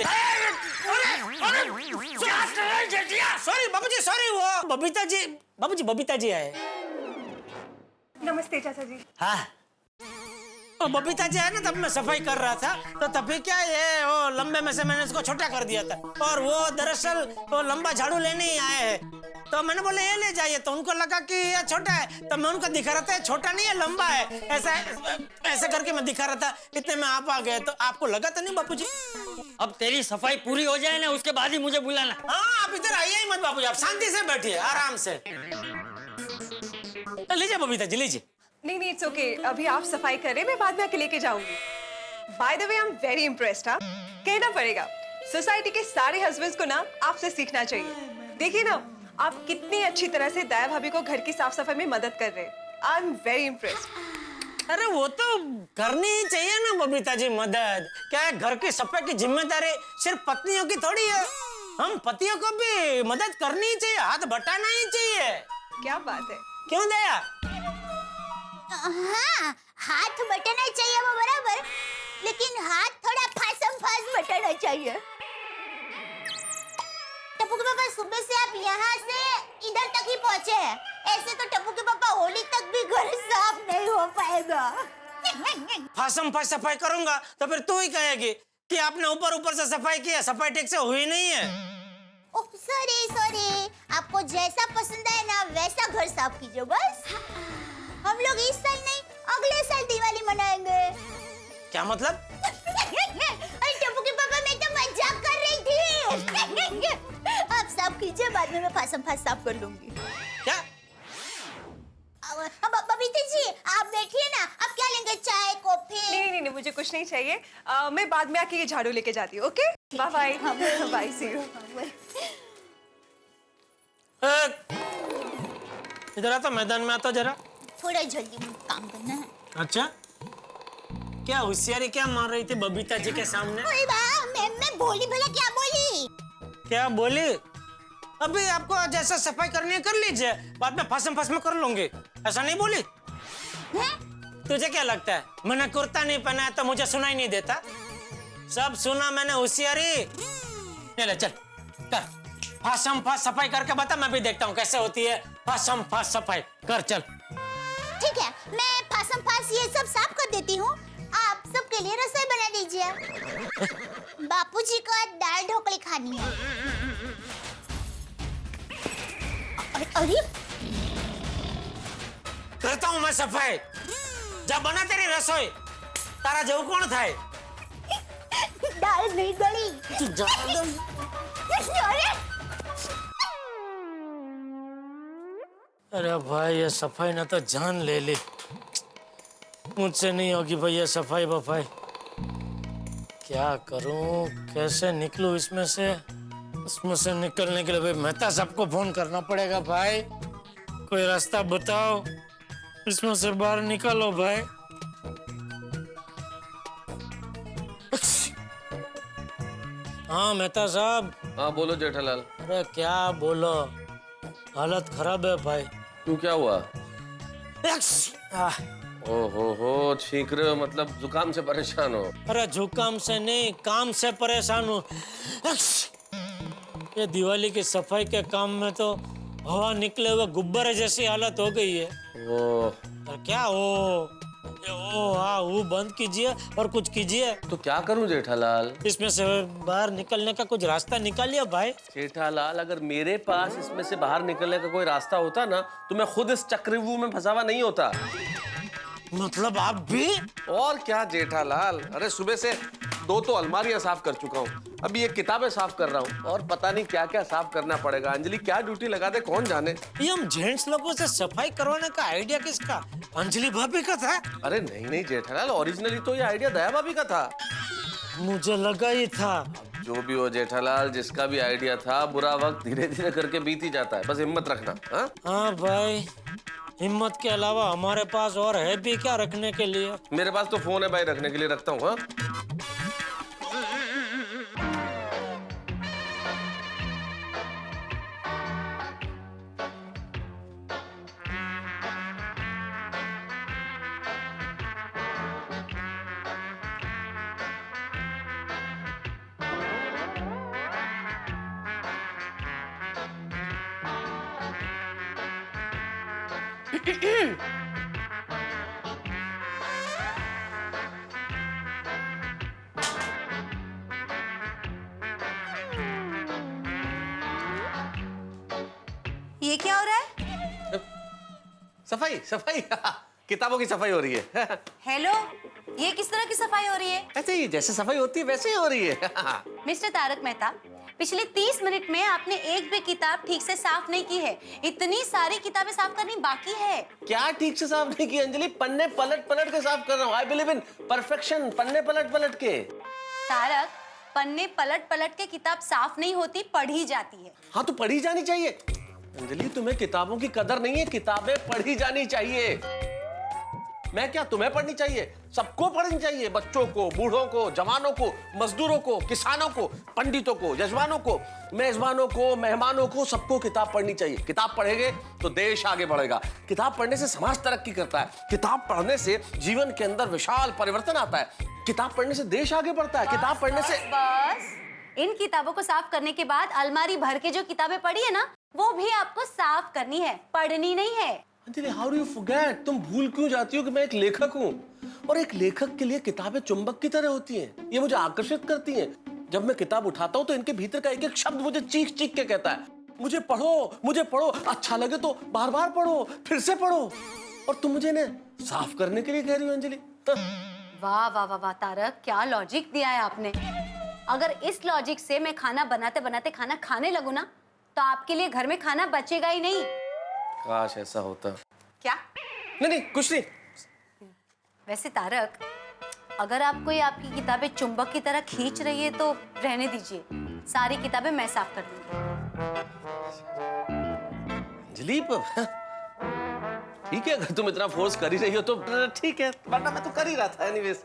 सॉरी बाबूजी सॉरी वो बबीता जी बाबूजी बबीता जी आए। नमस्ते चाचा जी। हाँ वो बबीता जी आए ना तब मैं सफाई कर रहा था तो तभी क्या ये वो लंबे में से मैंने इसको छोटा कर दिया था और वो दरअसल वो लंबा झाड़ू लेने ही आए हैं तो मैंने बोले ये ले जाइए तो उनको लगा कि ये छोटा है तो मैं उनको दिखा रहा था छोटा नहीं है लंबा है, ऐसा ऐसे करके मैं दिखा रहा था। इतने में आप आ गए तो आपको लगा तो नहीं बापूजी? अब तेरी सफाई पूरी हो जाए ना उसके बाद ही मुझे बुलाना। हाँ आप इधर आइए ही मत बापूजी, आप शांति से बैठिए आराम से। लीजिए बबीता जी लीजिए। नहीं नहीं इट्स ओके, अभी आप सफाई करें, मैं बाद में आके लेके जाऊंगी। By the way I am very impressed. हाँ कहना पड़ेगा, सोसाइटी के सारे हस्बैंड्स को ना आपसे सीखना चाहिए। देखिए ना आप कितनी अच्छी तरह से दया भाभी को घर की साफ सफाई में मदद कर रहे हैं। I am very impressed. अरे वो तो करनी ही चाहिए ना बबीता जी मदद। क्या है घर की सफाई की जिम्मेदारी सिर्फ पत्नियों की थोड़ी है, हम पतियों को भी मदद करनी ही चाहिए, हाथ बटाना ही चाहिए। क्या बात है। क्यों दया? हाँ हाथ बटाना चाहिए वो बराबर, लेकिन हाथ थोड़ा फासम फास बटाना चाहिए। टप्पू के पापा सुबह से आप यहाँ से इधर तक ही पहुँचे हैं, ऐसे तो टप्पू के पापा होली तक भी घर साफ नहीं हो पाएगा। फासम फास सफाई करूंगा तो फिर तू ही कहेगी कि आपने ऊपर ऊपर से सफाई की है, सफाई ठीक से हुई नहीं है। ओह सॉरी, आपको जैसा पसंद है ना वैसा घर साफ कीजिए बस। हम लोग इस साल नहीं अगले साल दिवाली मनाएंगे। क्या मतलब? अरे टप्पू के पापा मैं तो मजाक कर रही थी। आप साफ कीजिए, बाद में मैं फासम फास साफ कर लूंगी। क्या? बबीता जी आप बैठिए ना, आप क्या लेंगे, चाय कॉफी? नहीं मुझे कुछ नहीं चाहिए। मैं बाद में आके ये झाड़ू लेके जाती हूँ। Okay bye bye. Bye see you. इधर आ तो मैदान में आता जरा। थोड़ा जल्दी काम करना है। अच्छा, क्या होशियारी क्या मार रही थी बबीता जी के सामने? ओए वाह, मैं बोली भला क्या बोली? क्या बोली? अभी आपको जैसा सफाई करनी है कर लीजिए, बाद में फसम फस में कर लूंगी, ऐसा नहीं बोली? तुझे क्या लगता है मैंने कुर्ता नहीं पहना है तो मुझे सुनाई नहीं देता? सब सुना मैंने, होशियारी। ले चल कर, फसम फस सफाई करके बता, मैं भी देखता हूँ कैसे होती है फसम फस सफाई। कर चल। ठीक है, मैं फासम फास ये सब साफ कर देती हूँ। आप सबके लिए रसोई बना दीजिए। बापूजी को दाल ढोकली खानी है। अरे अरे, करता हूँ मैं सफाई। जब बना तेरी रसोई, तारा जेव कौन था? दाल नहीं गली। अरे अरे भाई, ये सफाई ने तो जान ले ली। मुझसे नहीं होगी भाई ये सफाई बफाई। क्या करूं, कैसे निकलूं इसमें से? इसमें से निकलने के लिए भाई मेहता सबको फोन करना पड़ेगा। भाई कोई रास्ता बताओ, इसमें से बाहर निकलो भाई। हाँ मेहता साहब। हाँ बोलो जेठालाल। अरे क्या बोलो, हालत खराब है भाई। क्यों, क्या हुआ? आह, हो छींक रहे हो, मतलब जुकाम से परेशान हो? अरे जुकाम से नहीं, काम से परेशान हूँ। ये दिवाली की सफाई के काम में तो हवा निकले हुए गुब्बारे जैसी हालत हो गई है। और क्या हो, ये वो बंद कीजिए और कुछ कीजिए। तो क्या करूं जेठालाल? इसमें से बाहर निकलने का कुछ रास्ता निकालिए भाई। जेठालाल, अगर मेरे पास इसमें से बाहर निकलने का कोई रास्ता होता ना तो मैं खुद इस चक्रव्यूह में फंसा हुआ नहीं होता। मतलब आप भी? और क्या जेठालाल, अरे सुबह से 2 तो अलमारियां साफ कर चुका हूँ, अभी ये किताबें साफ कर रहा हूँ, और पता नहीं क्या क्या साफ करना पड़ेगा। अंजलि क्या ड्यूटी लगा दे कौन जाने। ये हम जेंट्स लोगों से सफाई करवाने का आइडिया किसका? अंजलि भाभी का था? अरे नहीं जेठालाल, ओरिजिनली तो ये आइडिया दया भाभी का था। मुझे लगा ही था। जो भी हो जेठालाल, जिसका भी आइडिया था, बुरा वक्त धीरे धीरे करके बीत ही जाता है, बस हिम्मत रखना। हाँ भाई, हिम्मत के अलावा हमारे पास और है भी क्या रखने के लिए? मेरे पास तो फोन है भाई, रखने के लिए रखता हूँ। हाँ ये क्या हो रहा है? सफाई सफाई किताबों की सफाई हो रही है। हेलो, ये किस तरह की सफाई हो रही है? ऐसे ही जैसे सफाई होती है वैसे ही हो रही है। मिस्टर तारक मेहता, पिछले 30 मिनट में आपने एक भी किताब ठीक से साफ नहीं की है। इतनी सारी किताबें साफ करनी बाकी है। क्या ठीक से साफ नहीं की अंजलि? पन्ने पलट पलट के साफ कर रहा हूँ। I believe in perfection. पन्ने पलट पलट के। तारक, पन्ने पलट पलट के किताब साफ नहीं होती, पढ़ी जाती है। हाँ तो पढ़ी जानी चाहिए। अंजलि, तुम्हें किताबों की कदर नहीं है, किताबें पढ़ी जानी चाहिए। मैं क्या, तुम्हें पढ़नी चाहिए? सबको पढ़नी चाहिए, बच्चों को, बूढ़ों को, जवानों को, मजदूरों को, किसानों को, पंडितों को, यजमानों को, मेजबानों को, मेहमानों को, सबको किताब पढ़नी चाहिए। किताब पढ़ेंगे तो देश आगे बढ़ेगा। किताब पढ़ने से समाज तरक्की करता है। किताब पढ़ने से जीवन के अंदर विशाल परिवर्तन आता है। किताब पढ़ने से देश आगे बढ़ता है। किताब पढ़ने से बस इन किताबों को साफ करने के बाद अलमारी भर के जो किताबें पड़ी है ना, वो भी आपको साफ करनी है, पढ़नी नहीं है। Anjali, how do you forget? तुम भूल क्यों जाती हो कि मैं एक लेखक हूँ, और एक लेखक के लिए किताबें चुंबक की तरह होती हैं। ये मुझे आकर्षित करती हैं। जब मैं किताब उठाता हूँ तो इनके भीतर का एक एक शब्द मुझे चीख चीख के कहता है, मुझे पढ़ो, मुझे पढ़ो। अच्छा लगे तो बार बार पढ़ो, फिर से पढ़ो। और तुम मुझे इन्हें साफ करने के लिए कह रही हो अंजलि? वाह वाह वाह वाह तारक, क्या लॉजिक दिया है आपने। अगर इस लॉजिक से मैं खाना बनाते बनाते खाना खाने लगूं ना, तो आपके लिए घर में खाना बचेगा ही नहीं। काश ऐसा होता। क्या? नहीं कुछ नहीं। वैसे तारक, अगर आपको ये आपकी किताबें चुंबक की तरह खींच रही है तो रहने दीजिए, सारी किताबें मैं साफ कर दूंगी। अंजलि, ठीक है, अगर तुम इतना फोर्स कर ही रही हो तो ठीक है, वरना मैं तो कर ही रहा था एनीवेज।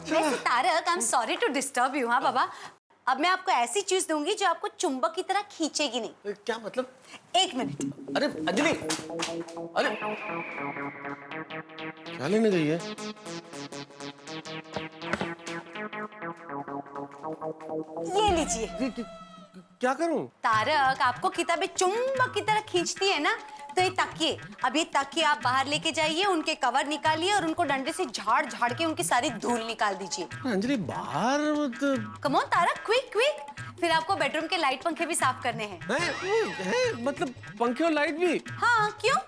वैसे Tarak, I am sorry to disturb you. हाँ बाबा, अब मैं आपको ऐसी चीज दूंगी जो आपको चुंबक की तरह खींचेगी नहीं। क्या मतलब? 1 मिनट। अरे अंजलि, अरे क्या लेने गई है? ये लीजिए। क्या करूं? तारक, आपको किताबें चुंबक की तरह खींचती है ना, तो ये तकिए, अब ये तकिए आप बाहर लेके जाइए, उनके कवर निकालिए और उनको डंडे से झाड़ झाड़ के उनकी सारी धूल निकाल दीजिए। अंजलि बाहर come on Tarak, quick quick. फिर आपको बेडरूम के लाइट पंखे भी साफ करने हैं। है मतलब पंखे और लाइट भी? हाँ, क्यों?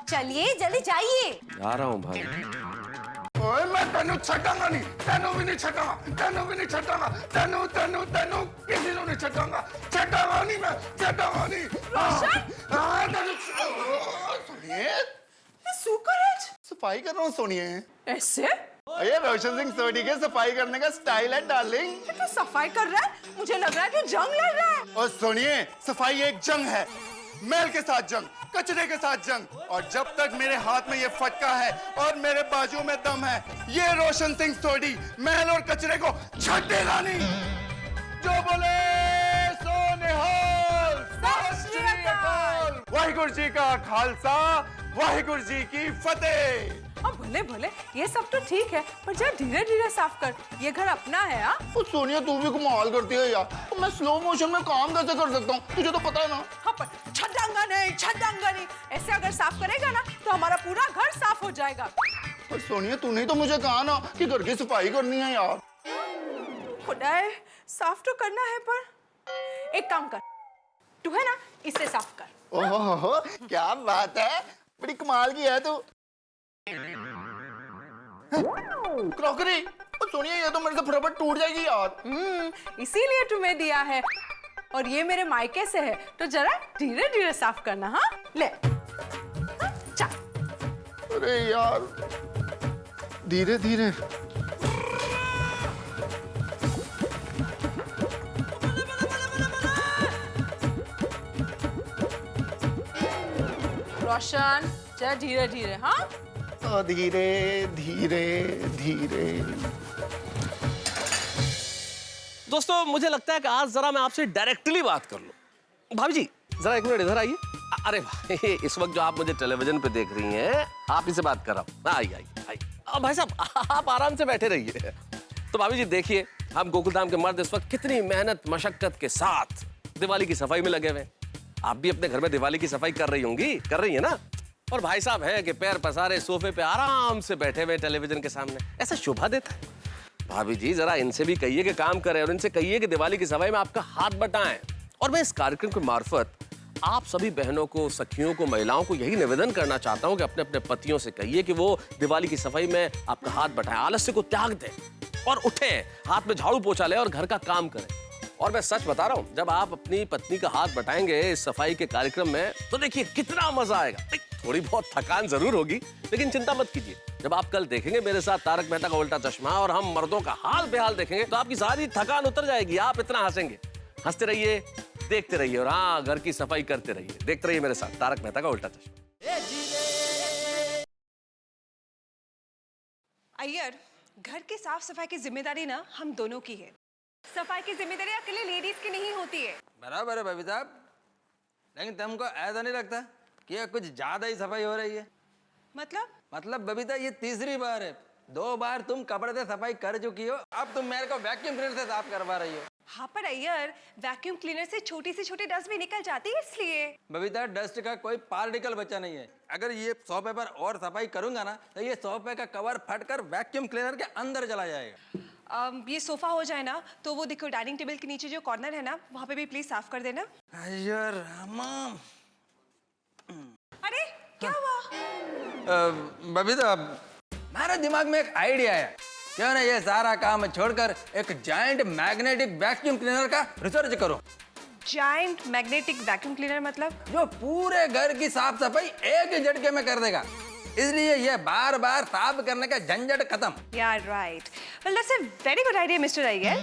चलिए जल्दी जाइए। जा रहा हूँ भाई। ओए मैं तेनू छटांगा नहीं, तेनू भी नहीं छटांगा, तेनू भी नहीं छटांगा, तेनू तेनू तेनू किसी को नहीं छटांगा, छटांगा नहीं मैं, छटांगा नहीं। ये सुकराज सफाई कर रहा हूँ सोनिए। ऐसे? ये रोशन सिंह सोनी के सफाई करने का स्टाइल है डार्लिंग। तू सफाई कर रहा है? मुझे लग रहा है कि जंग लड़ रहा है। और सुनिए, सफाई एक जंग है, मैल के साथ जंग, कचरे के साथ जंग। और जब तक मेरे हाथ में ये फटका है और मेरे बाजू में दम है, ये रोशन सिंह सोनी मैल और कचरे को छटेगा नहीं। जो बोले सो निहाल, सत श्री अकाल। वाहिगुरु जी का खालसा, वाहिगुरु जी की फतेह। अब भले भले ये सब तो ठीक है, पर जरा धीरे धीरे साफ कर, ये घर अपना है। हाँ सोनिया, तू भी कमाल करती है यार। तो मैं स्लो मोशन में काम कैसे कर सकता हूँ, तुझे तो पता है ना। हाँ, पर छटांगा नहीं। ऐसे अगर साफ करेगा ना तो हमारा पूरा घर साफ हो जाएगा। पर सोनिया, तूने तो मुझे कहा ना कि घर की सफाई करनी है यार। खुदाए, साफ तो करना है, पर एक काम कर, तू है ना, इसे साफ कर। ओहो, क्या बात है, बड़ी कमाल की है तू। क्रॉकरी, सोनिया ये तो मेरे से फटाफट टूट जाएगी यार। इसीलिए तुम्हें दिया है, और ये मेरे मायके से है, तो जरा धीरे धीरे साफ करना। हाँ ले, हाँ, चल। अरे यार, धीरे धीरे। रोशन, जरा धीरे धीरे। हाँ धीरे धीरे धीरे। दोस्तों, मुझे लगता है कि आज जरा मैं आपसे डायरेक्टली बात कर लूं। भाभी जी, जरा 1 मिनट इधर आइए। अरे भाई, इस वक्त जो आप मुझे टेलीविजन पे देख रही हैं, आप ही से बात कर रहा हूँ। आइए। भाई साहब, आप आराम से बैठे रहिए। तो भाभी जी देखिए, हम गोकुलधाम के मर्द इस वक्त कितनी मेहनत मशक्कत के साथ दिवाली की सफाई में लगे हुए। आप भी अपने घर में दिवाली की सफाई कर रही होंगी, कर रही है ना? और भाई साहब है कि पैर पसारे सोफे पे आराम से बैठे हुए टेलीविजन के सामने, ऐसा शोभा देता है। भाभी जी, जरा इनसे भी कहिए कि काम करें और इनसे कहिए कि दिवाली की सफाई में आपका हाथ बटाएं। और मैं इस कार्यक्रम के मार्फत आप सभी बहनों को, सखियों को, महिलाओं को यही निवेदन करना चाहता हूं कि अपने अपने पतियों से कहिए कि वो दिवाली की सफाई में आपका हाथ बटाएं, आलस्य को त्याग दें और उठें, हाथ में झाड़ू पोछा लें और घर का काम करें। और मैं सच बता रहा हूं, जब आप अपनी पत्नी का हाथ बटाएंगे इस सफाई के कार्यक्रम में, तो देखिए कितना मजा आएगा। थोड़ी बहुत थकान जरूर होगी, लेकिन चिंता मत कीजिए। जब आप कल देखेंगे मेरे साथ तारक मेहता का उल्टा चश्मा और हम मर्दों का हाल बेहाल देखेंगे, तो आपकी सारी थकान उतर जाएगी। आप इतना हंसेंगे। हंसते रहिए, देखते रहिए, और हाँ, घर की सफाई करते रहिए। देखते रहिए मेरे साथ तारक मेहता का उल्टा चश्मा। अय्यर, घर के साफ सफाई की जिम्मेदारी ना हम दोनों की है। सफाई की जिम्मेदारी अकेले लेडीज की नहीं होती है। बराबर है भाभी साहब, लेकिन तुमको ऐसा नहीं लगता कि ये कुछ ज्यादा ही सफाई हो रही है? मतलब बबीता, ये तीसरी बार है। 2 बार तुम कपड़े से सफाई कर चुकी हो, अब तुम मेरे को वैक्यूम क्लीनर से साफ करवा रही हो। हाँ, पर अय्यर, वैक्यूम क्लीनर से छोटी से छोटी डस्ट भी निकल जाती है, इसलिए। बबीता, डस्ट का कोई पार्टिकल बचा नहीं है। अगर ये सोफे पर और सफाई करूंगा ना, तो ये सोफे का कवर फटकर वैक्यूम क्लीनर के अंदर चला जाएगा। ये सोफा हो जाए ना, तो वो देखो डाइनिंग टेबल के नीचे जो कॉर्नर है ना, वहाँ पे भी प्लीज साफ कर देना। अय्यर रामा। अरे क्या हुआ? बबीता, मेरे दिमाग में एक आइडिया है। क्यों ना ये सारा काम छोड़कर एक जायंट मैग्नेटिक वैक्यूम क्लीनर का रिसर्च करो। जायंट मैग्नेटिक वैक्यूम क्लीनर मतलब? जो पूरे घर की साफ सफाई एक ही झटके में कर देगा, इसलिए ये बार बार साफ करने का झंझट खत्म। यार right, well that's a very good idea mister Iyer,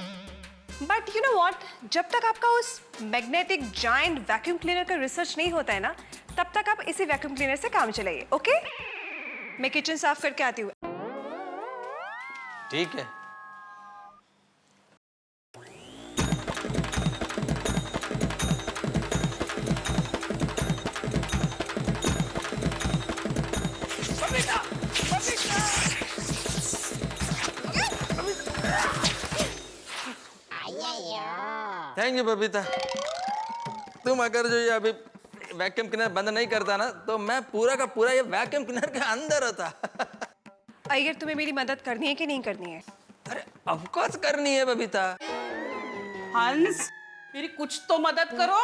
but you know what, जब तक आपका उस मैग्नेटिक जायंट वैक्यूम क्लीनर का रिसर्च नहीं होता है ना, तब तक आप इसी वैक्यूम क्लीनर से काम चलाइए, ओके? मैं किचन साफ करके आती हूँ। ठीक है। Thank you Babita. तुम अगर जो ये अभी वैक्यूम क्लीनर बंद नहीं करता ना तो मैं पूरा का पूरा ये वैक्यूम क्लीनर के अंदर होता। अय्यर, तुम्हें मेरी मदद करनी है कि नहीं करनी है? अरे ऑफ कोर्स करनी है बबीता। हंस, मेरी कुछ तो मदद करो।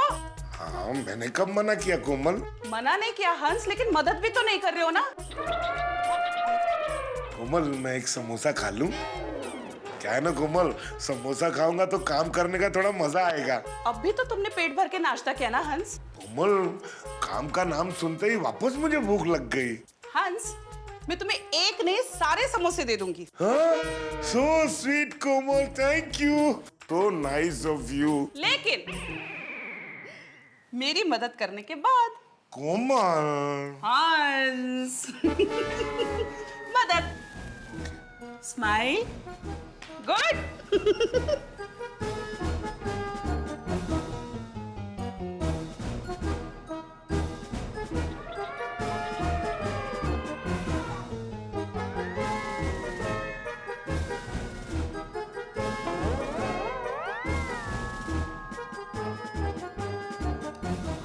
हाँ, मैंने कब मना किया कोमल? मना नहीं किया हंस, लेकिन मदद भी तो नहीं कर रहे हो ना। कोमल, मैं एक समोसा खा लूं? क्या है ना कोमल, समोसा खाऊंगा तो काम करने का थोड़ा मजा आएगा। अब भी तो तुमने पेट भर के नाश्ता किया ना हंस। कोमल, काम का नाम सुनते ही वापस मुझे भूख लग गई। हंस, मैं तुम्हें एक नहीं सारे समोसे दे दूंगी। हाँ? So sweet Komal, thank you. So nice of you। लेकिन मेरी मदद करने के बाद। कोमल। हंस। मदद। स्माइल। गुड।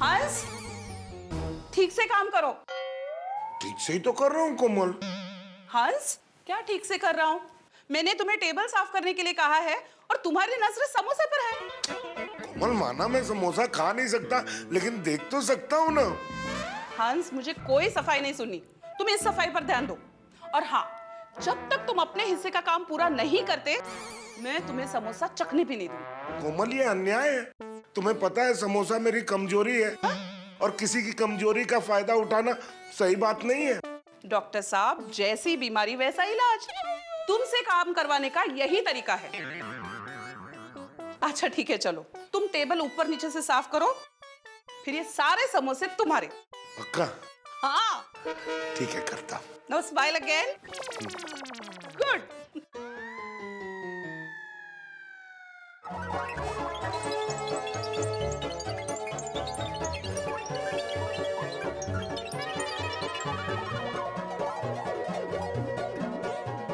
हंस, ठीक से काम करो। ठीक से ही तो कर रहा हूँ कोमल। हंस, क्या ठीक से कर रहा हूँ? मैंने तुम्हें टेबल साफ करने के लिए कहा है और तुम्हारी नजर समोसे पर है। कोमल, माना मैं समोसा खा नहीं सकता, लेकिन देख तो सकता हूँ ना। हंस, मुझे कोई सफाई नहीं सुननी, तुम इस सफाई पर ध्यान दो। और हाँ, जब तक तुम अपने हिस्से का काम पूरा नहीं करते, मैं तुम्हें समोसा चखने भी नहीं दूंगी। कोमल, ये अन्याय है। तुम्हें पता है समोसा मेरी कमजोरी है, और किसी की कमजोरी का फायदा उठाना सही बात नहीं है। डॉक्टर साहब, जैसी बीमारी वैसा इलाज। तुमसे काम करवाने का यही तरीका है। अच्छा ठीक है, चलो तुम टेबल ऊपर नीचे से साफ करो, फिर ये सारे समोसे तुम्हारे। पक्का? हाँ ठीक है, करता। Now smile again. गुड।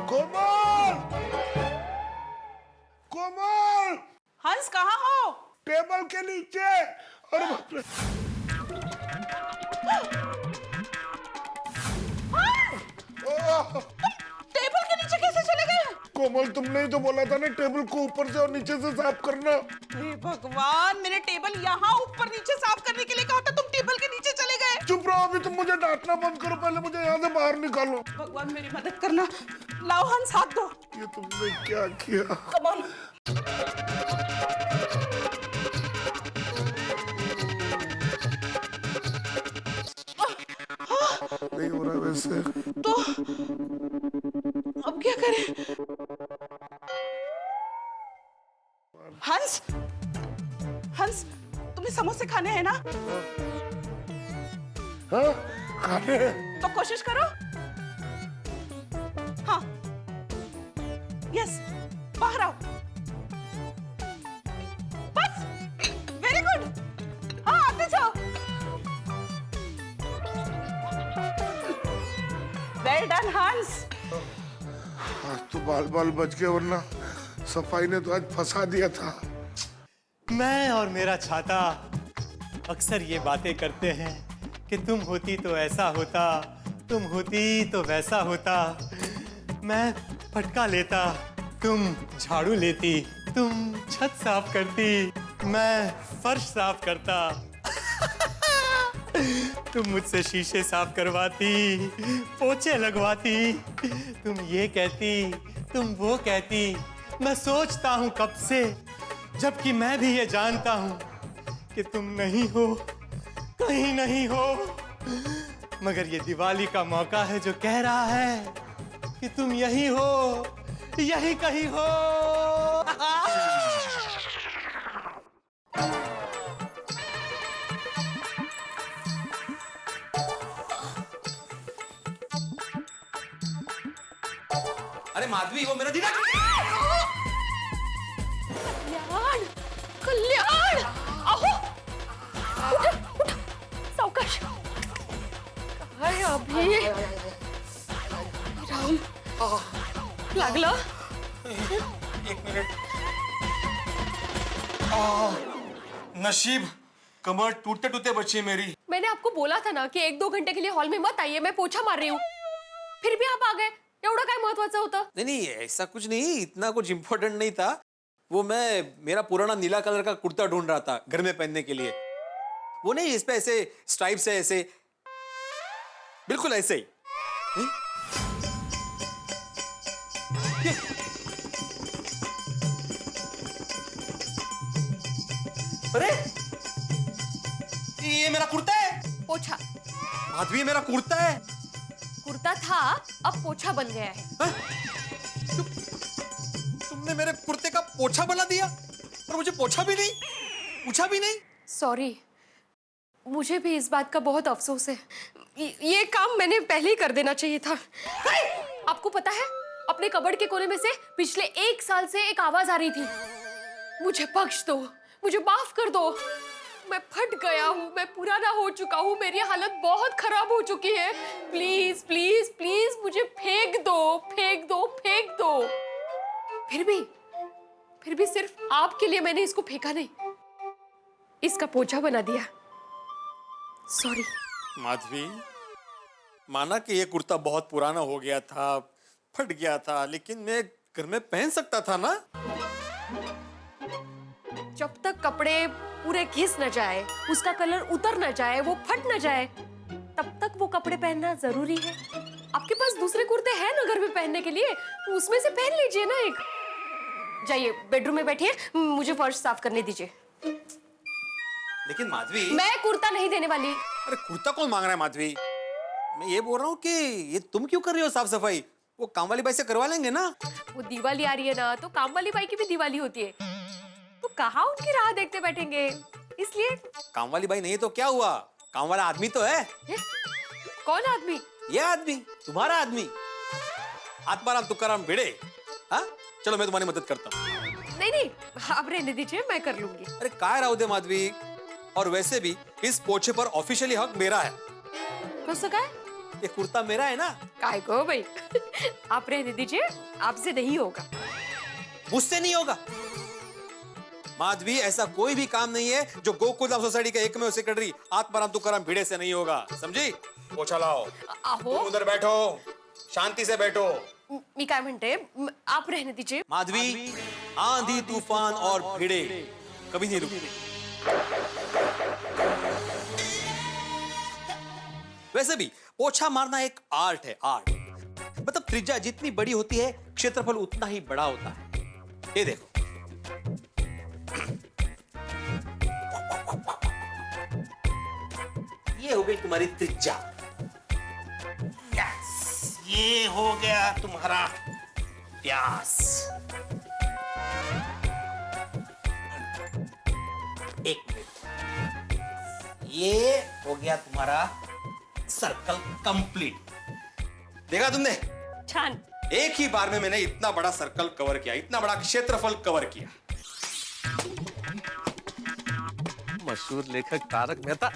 कोमल! कोमल! हंस, कहाँ हो? टेबल के नीचे। अरे बाप रे! टेबल के नीचे कैसे चले गए? कोमल, तुमने ही तो बोला था ना टेबल को ऊपर से और नीचे से साफ करना। हे भगवान, मैंने टेबल यहाँ ऊपर नीचे साफ करने के लिए कहा था, तुम टेबल के नीचे चले गए। चुप रहो, अभी तुम मुझे डांटना बंद करो, पहले मुझे यहाँ से बाहर निकालो। भगवान मेरी मदद करना। लाओ हंस, हाथ दो। ये तुमने क्या किया? Come on. नहीं हो रहा वैसे तो अब क्या करें? हंस, हंस, तुम्हें समोसे खाने हैं ना? हाँ, खाने हैं। तो कोशिश करो। हाँ, यस, बाहर आओ। बस, वेरी गुड। हाँ, आते जाओ। वेल डन हंस। आज तो बाल बाल बच गए, वरना सफाई ने तो आज फंसा दिया था। मैं और मेरा छाता अक्सर ये बातें करते हैं कि तुम होती तो ऐसा होता, तुम होती तो वैसा होता। मैं फटका लेता, तुम झाड़ू लेती, तुम छत साफ करती, मैं फर्श साफ करता। तुम मुझसे शीशे साफ करवाती, पोछे लगवाती, तुम ये कहती, तुम वो कहती। मैं सोचता हूँ कब से, जबकि मैं भी ये जानता हूँ कि तुम नहीं हो, कहीं नहीं हो। मगर ये दिवाली का मौका है जो कह रहा है कि तुम यही हो, यही कहीं हो। अरे माधवी, वो मेरा जीजा। कल्याण, कल्याण, अहो, उठ, सावकाश। काय अभि? राम, लागलं? एक मिनट। नशीब, कमर टूटते टूटते बची मेरी। मैंने आपको बोला था ना कि 1-2 घंटे के लिए हॉल में मत आइए, मैं पोछा मार रही हूँ। फिर भी आप आ गए। एवढं काय महत्वाचं होतं? नहीं, ऐसा कुछ नहीं, इतना कुछ इम्पोर्टेंट नहीं था। वो मैं मेरा पुराना नीला कलर का कुर्ता ढूंढ रहा था घर में पहनने के लिए। वो नहीं, इस पे ऐसे स्ट्राइप्स है, ऐसे बिल्कुल ऐसे ही। अरे, ये मेरा कुर्ता है। पोछा। माधवी, मेरा कुर्ता है। कुर्ता था, अब पोछा बन गया है। तुमने मेरे कुर्ते का पोछा बना दिया और मुझे पोछा भी नहीं, पूछा भी नहीं। सॉरी, मुझे भी इस बात का बहुत अफसोस है। ये काम मैंने पहले ही कर देना चाहिए था। आपको पता है, अपने कबर्ड के कोने में से पिछले 1 साल से एक आवाज आ रही थी, मुझे बख्श दो, मुझे माफ कर दो, मैं फट गया हूँ, मैं पुराना हो चुका हूँ, मेरी हालत बहुत खराब हो चुकी है, प्लीज प्लीज प्लीज मुझे फेंक दो, फेंक दो, फेंक दो। फिर भी सिर्फ आपके लिए मैंने इसको फेंका नहीं, इसका पोछा बना दिया। सॉरी। माधवी, माना कि ये कुर्ता बहुत पुराना हो गया था, फट गया था, लेकिन मैं घर में पहन सकता था ना। जब तक कपड़े पूरे घिस न जाए, उसका कलर उतर न जाए, वो फट न जाए, तब तक वो कपड़े पहनना जरूरी है। आपके पास दूसरे कुर्ते हैं ना घर में पहनने के लिए, तो उसमें से पहन लीजिए ना एक। जाइए बेडरूम में बैठिए, मुझे फर्श साफ करने दीजिए। लेकिन माधवी, मैं कुर्ता नहीं देने वाली। अरे कुर्ता कौन मांग रहा है माधवी? मैं ये बोल रहा हूँ कि ये तुम क्यों कर रही हो साफ सफाई? वो काम वाली बाई से करवा लेंगे ना। वो दिवाली आ रही है ना, तो काम वाली बाई की भी दिवाली होती है, तो कहाँ उनकी राह देखते बैठेंगे, इसलिए। काम वाली बाई नहीं तो क्या हुआ, काम वाला आदमी तो है। कौन आदमी? ये आदमी, तुम्हारा आदमी, आत्माराम तुकाराम भिड़े। हाँ, चलो मैं तुम्हारी मदद करता हूँ। नहीं, आप रहने दीजिए, मैं कर लूंगी। अरे काय राहू दे माधवी, और वैसे भी इस पोछे पर ऑफिशियली हक मेरा है। कसं काय? ये कुर्ता मेरा है ना। काय को भाई, आप रहने दीजिए, आपसे नहीं होगा। मुझसे नहीं होगा माधवी, ऐसा कोई भी काम नहीं है जो गोकुलधाम सोसाइटी के एकमेव सेक्रेटरी आत्माराम तुकाराम भिड़े से नहीं होगा, समझी? पोछा लाओ। आहो, उधर बैठो, शांति से बैठो। मी काय म्हणते, आप रहने दीजिए। माधवी, आंधी तूफान और भिड़े कभी नहीं रुकते। वैसे भी पोछा मारना एक आर्ट है, आर्ट। मतलब त्रिज्या जितनी बड़ी होती है, क्षेत्रफल उतना ही बड़ा होता है। ये देखो, ये हो गई तुम्हारी त्रिज्या। यस, ये हो गया तुम्हारा व्यास। एक मिनट, ये हो गया तुम्हारा सर्कल कंप्लीट। देखा तुमने? छान। एक ही बार में मैंने इतना बड़ा सर्कल कवर किया, इतना बड़ा क्षेत्रफल कवर किया। मशहूर लेखक तारक मेहता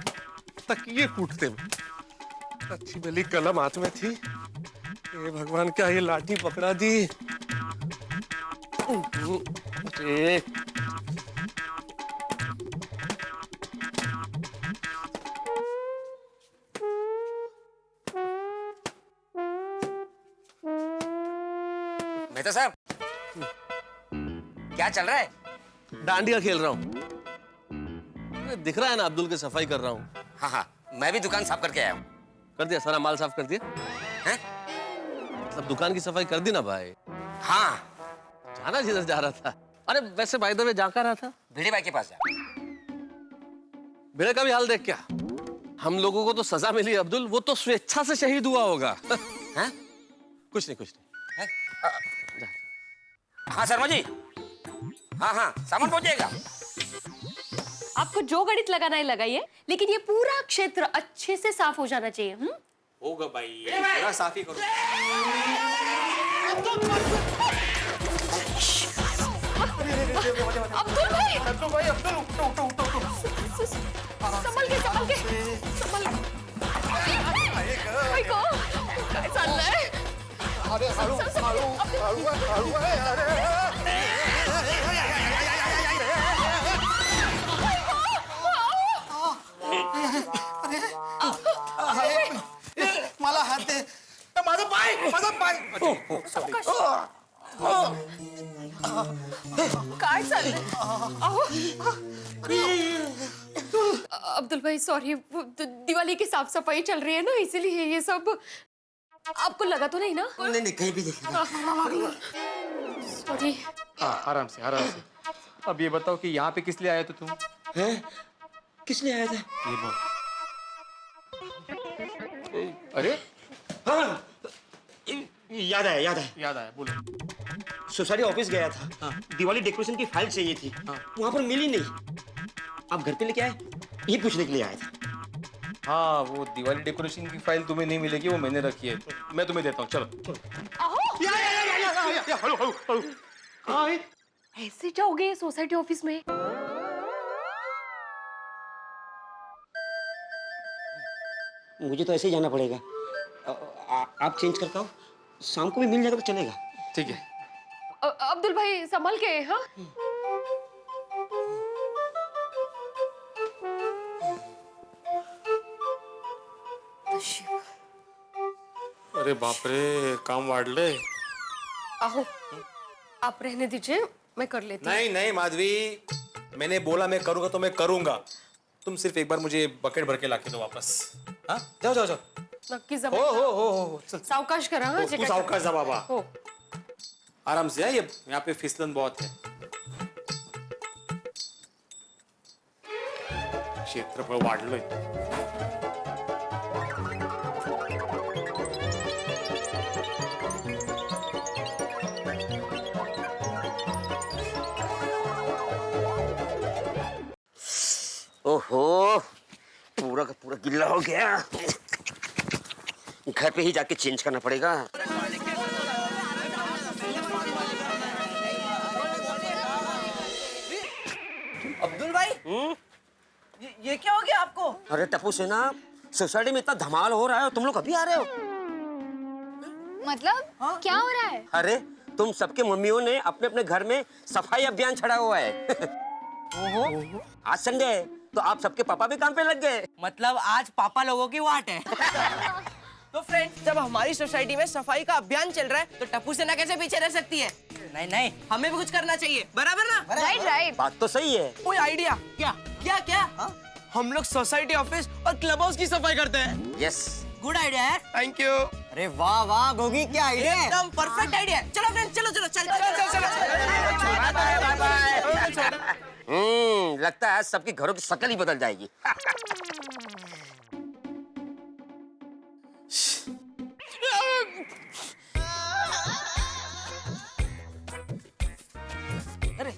तकिए कूटते में अच्छी भली कलम हाथ में थी, हे भगवान क्या ये लाठी पकड़ा दी। मेहता साहब, क्या चल रहा है? डांडिया खेल रहा हूँ। दिख रहा है ना, अब्दुल की सफाई कर रहा हूँ। हाँ हाँ, मैं भी दुकान साफ करके आया हूँ। कर दिया? सारा माल साफ कर दिया? हैं? मतलब दुकान की सफाई कर दी ना भाई? हाँ। जाना जिधर जा रहा था। अरे वैसे बाय द वे जा कर रहा था? भिड़े भाई के पास जा। भिड़े का भी हाल देख क्या? हम लोगों को तो सजा मिली अब्दुल, वो तो स्वेच्छा से शहीद हुआ होगा। हैं? कुछ नहीं, कुछ नहीं। हाँ शर्मा जी, हाँ हाँ, सामान पहुंचेगा। आपको जो गणित लगाना है लगाइए, लेकिन ये पूरा क्षेत्र अच्छे से साफ हो जाना चाहिए। होगा भाई, पूरा साफ ही करो। अब्दुल भाई, संभल के संभल। भाई को काय चाललंय? अरे हळू आहे मला हात दे माझा पाय काय चाललंय? अहो अब्दुल भाई सॉरी, दिवाली की साफ सफाई चल रही है ना, इसीलिए ये सब। आपको लगा तो नहीं ना? नहीं कहीं भी नहीं। सॉरी। आराम से आराम से। अब ये बताओ कि यहाँ पे किस लिए आए थे तुम? हैं? किस लिए आया था? ये बोल। अरे हाँ याद आया बोलो। सोसाइटी ऑफिस गया था, दिवाली डेकोरेशन की फाइल चाहिए थी, वहां पर मिली नहीं। आप घर पे लेके आए, ये पूछने के लिए आया था। हाँ, वो दिवाली डेकोरेशन की फाइल तुम्हें नहीं मिलेगी, वो मैंने रखी है, मैं तुम्हें देता हूँ, चलो। ऐसे जाओगे सोसाइटी ऑफिस में? मुझे तो ऐसे ही जाना पड़ेगा। आप चेंज करता हो, शाम को भी मिल जाएगा तो चलेगा। ठीक है। अब्दुल भाई संभल के। हाँ अरे बाप रे, काम वाढले। आहो आप रहने दीजिए, मैं कर लेती हूँ। नहीं माधवी, मैंने बोला मैं करूंगा तो मैं करूंगा। तुम सिर्फ एक बार मुझे बकेट भर के लाके दो वापस। हाँ जाओ। नक्की हो चल। सावकाश करा। हाँ तू सावकाश जा बाबा। हो आराम से। ये यहाँ पे फिसलन बहुत है। क्षेत्रफळ वाढलंय। ओहो, पूरा का पूरा गिल्ला हो गया। घर पे ही जाके चेंज करना पड़ेगा। अब्दुल भाई, ये क्या हो गया आपको? अरे टप्पू सेना, सोसाइटी में इतना धमाल हो रहा है, तुम लोग अभी आ रहे हो? मतलब क्या हो रहा है? अरे तुम सबके मम्मियों ने अपने अपने घर में सफाई अभियान छड़ा हुआ है। आज संडे है तो आप सबके पापा भी काम पे लग गए। मतलब आज पापा लोगों की वाट है। तो फ्रेंड्स, जब हमारी सोसाइटी में सफाई का अभियान चल रहा है तो टप्पू सेना कैसे पीछे रह सकती है? नहीं, हमें भी कुछ करना चाहिए, बराबर ना? राइट। बात तो सही है। कोई आइडिया? क्या? हम लोग सोसाइटी ऑफिस और क्लब हाउस की सफाई करते हैं। यस, गुड आइडिया है। Thank you. अरे वाह गोगी, क्या आइडिया है? एकदम परफेक्ट आइडिया। चलो फ्रेंड्स, चलो लगता है सबके घरों की शक्ल ही बदल जाएगी। अरे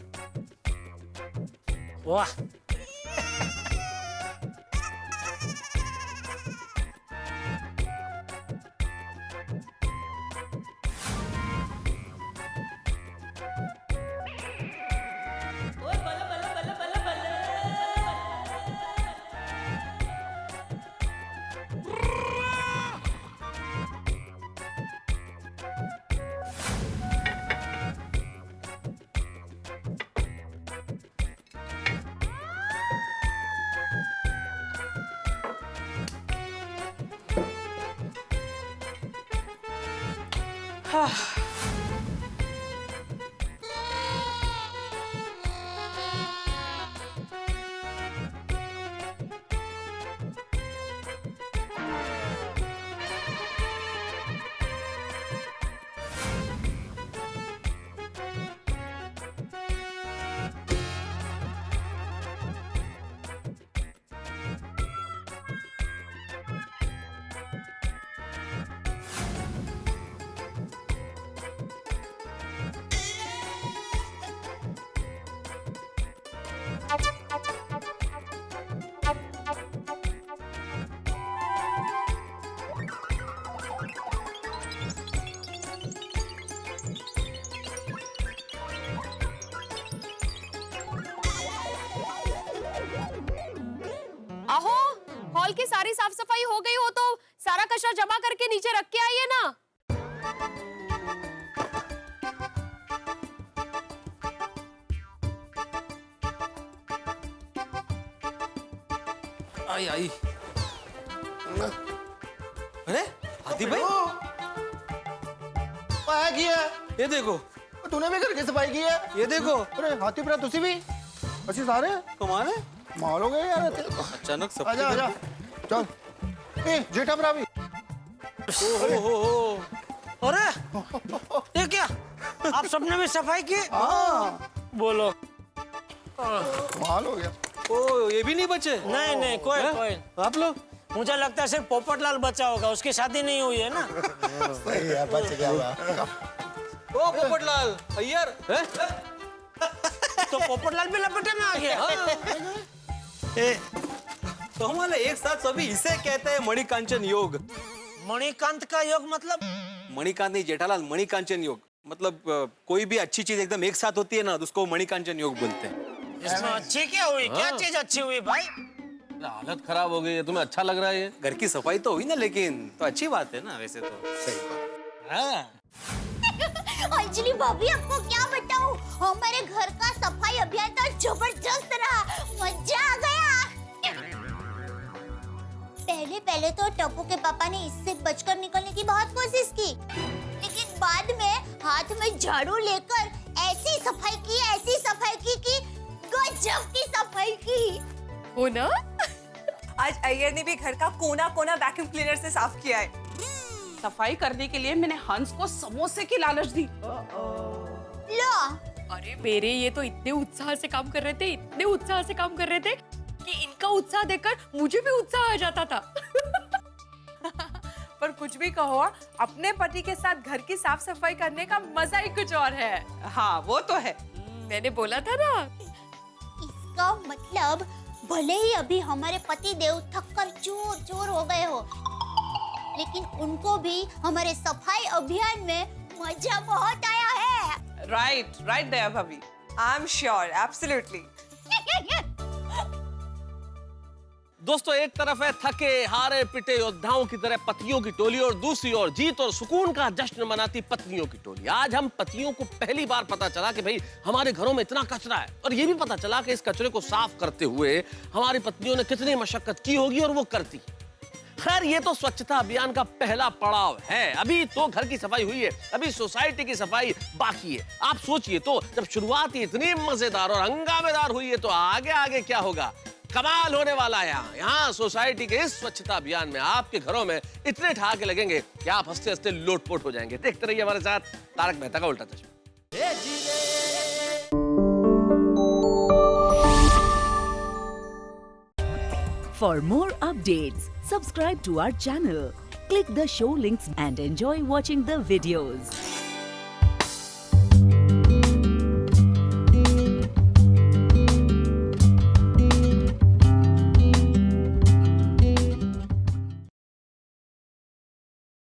वाह, सारी साफ सफाई हो गई हो तो सारा कचरा जमा करके नीचे रख के आइए ना। आई आई। अरे हाथी भाई पाया किया ये देखो। तूने भी घर की सफाई की है? ये देखो। अरे हाथी भरा तुसी भी अच्छी सारे कमाल है। माल हो गए यार। अचानक सब आजा आजा चल। ए जेठा भरा भी। अरे ये क्या, आप सबने भी सफाई की? हाँ बोलो। माल हो गया। ओ ये भी नहीं बचे? नहीं नहीं कोई कोई। आप लोग? मुझे लगता है सिर्फ पोपटलाल बचा होगा, उसकी शादी नहीं हुई है ना। सही है, बच गया। ओ पोपटलाल अय्यर तो पोपटलाल भी लपेटे में आ गया। तो हमारे एक साथ सभी इसे कहते हैं मणिकांचन योग। मणिकांत का योग मतलब? मणिकांत नहीं जेठालाल, मणिकांचन योग मतलब कोई भी अच्छी चीज एकदम एक साथ होती है ना तो उसको मणिकांचन योग बोलते हैं। इसमें अच्छी क्या हुई? क्या चीज अच्छी हुई भाई? हालत खराब हो गई है, तुम्हें अच्छा लग रहा है ये? घर की सफाई तो हुई ना, लेकिन तो अच्छी बात है ना वैसे तो। सही हाँ। अंजलि भाभी आपको क्या बताऊं, हमारे घर का सफाई अभियान तो जबरदस्त रहा, मजा आ गया। पहले तो टप्पू के पापा ने इससे बचकर निकलने की बहुत कोशिश की, लेकिन बाद में हाथ में झाड़ू लेकर ऐसी सफाई की कि गजब की सफाई की। हो ना? आज अय्यर ने भी घर का कोना कोना वैक्यूम क्लीनर से साफ किया है। सफाई करने के लिए मैंने हंस को समोसे की लालच दी। लो। अरे मेरे ये तो इतने उत्साह से काम कर रहे थे कि इनका उत्साह देखकर मुझे भी उत्साह आ जाता था। पर कुछ भी कहो, अपने पति के साथ घर की साफ सफाई करने का मजा ही कुछ और है। हाँ वो तो है। मैंने बोला था ना। इसका मतलब भले ही अभी हमारे पति देव थककर चूर हो गए हो, लेकिन उनको भी हमारे सफाई अभियान में मजा बहुत आया है। राइट दया भाभी। I am sure, absolutely. दोस्तों एक तरफ है थके हारे पिटे योद्धाओं की तरह पतियों की टोली और दूसरी ओर जीत और सुकून का जश्न मनाती पत्नियों की टोली। आज हम पतियों को पहली बार पता चला कि भाई हमारे घरों में इतना कचरा है, और ये भी पता चला कि इस कचरे को साफ करते हुए हमारी पत्नियों ने कितनी मशक्कत की होगी और वो करती। खैर ये तो स्वच्छता अभियान का पहला पड़ाव है, अभी तो घर की सफाई हुई है, अभी सोसाइटी की सफाई बाकी है। आप सोचिए तो जब शुरुआत ही इतनी मजेदार और हंगामेदार हुई है तो आगे क्या होगा। कमाल होने वाला है यहाँ सोसाइटी के इस स्वच्छता अभियान में आपके घरों में इतने ठहाके लगेंगे कि आप हंसते हंसते लोटपोट हो जाएंगे। देखते रहिए हमारे साथ तारक मेहता का उल्टा चश्मा। For more updates, subscribe to our channel, click the show links and enjoy watching the videos.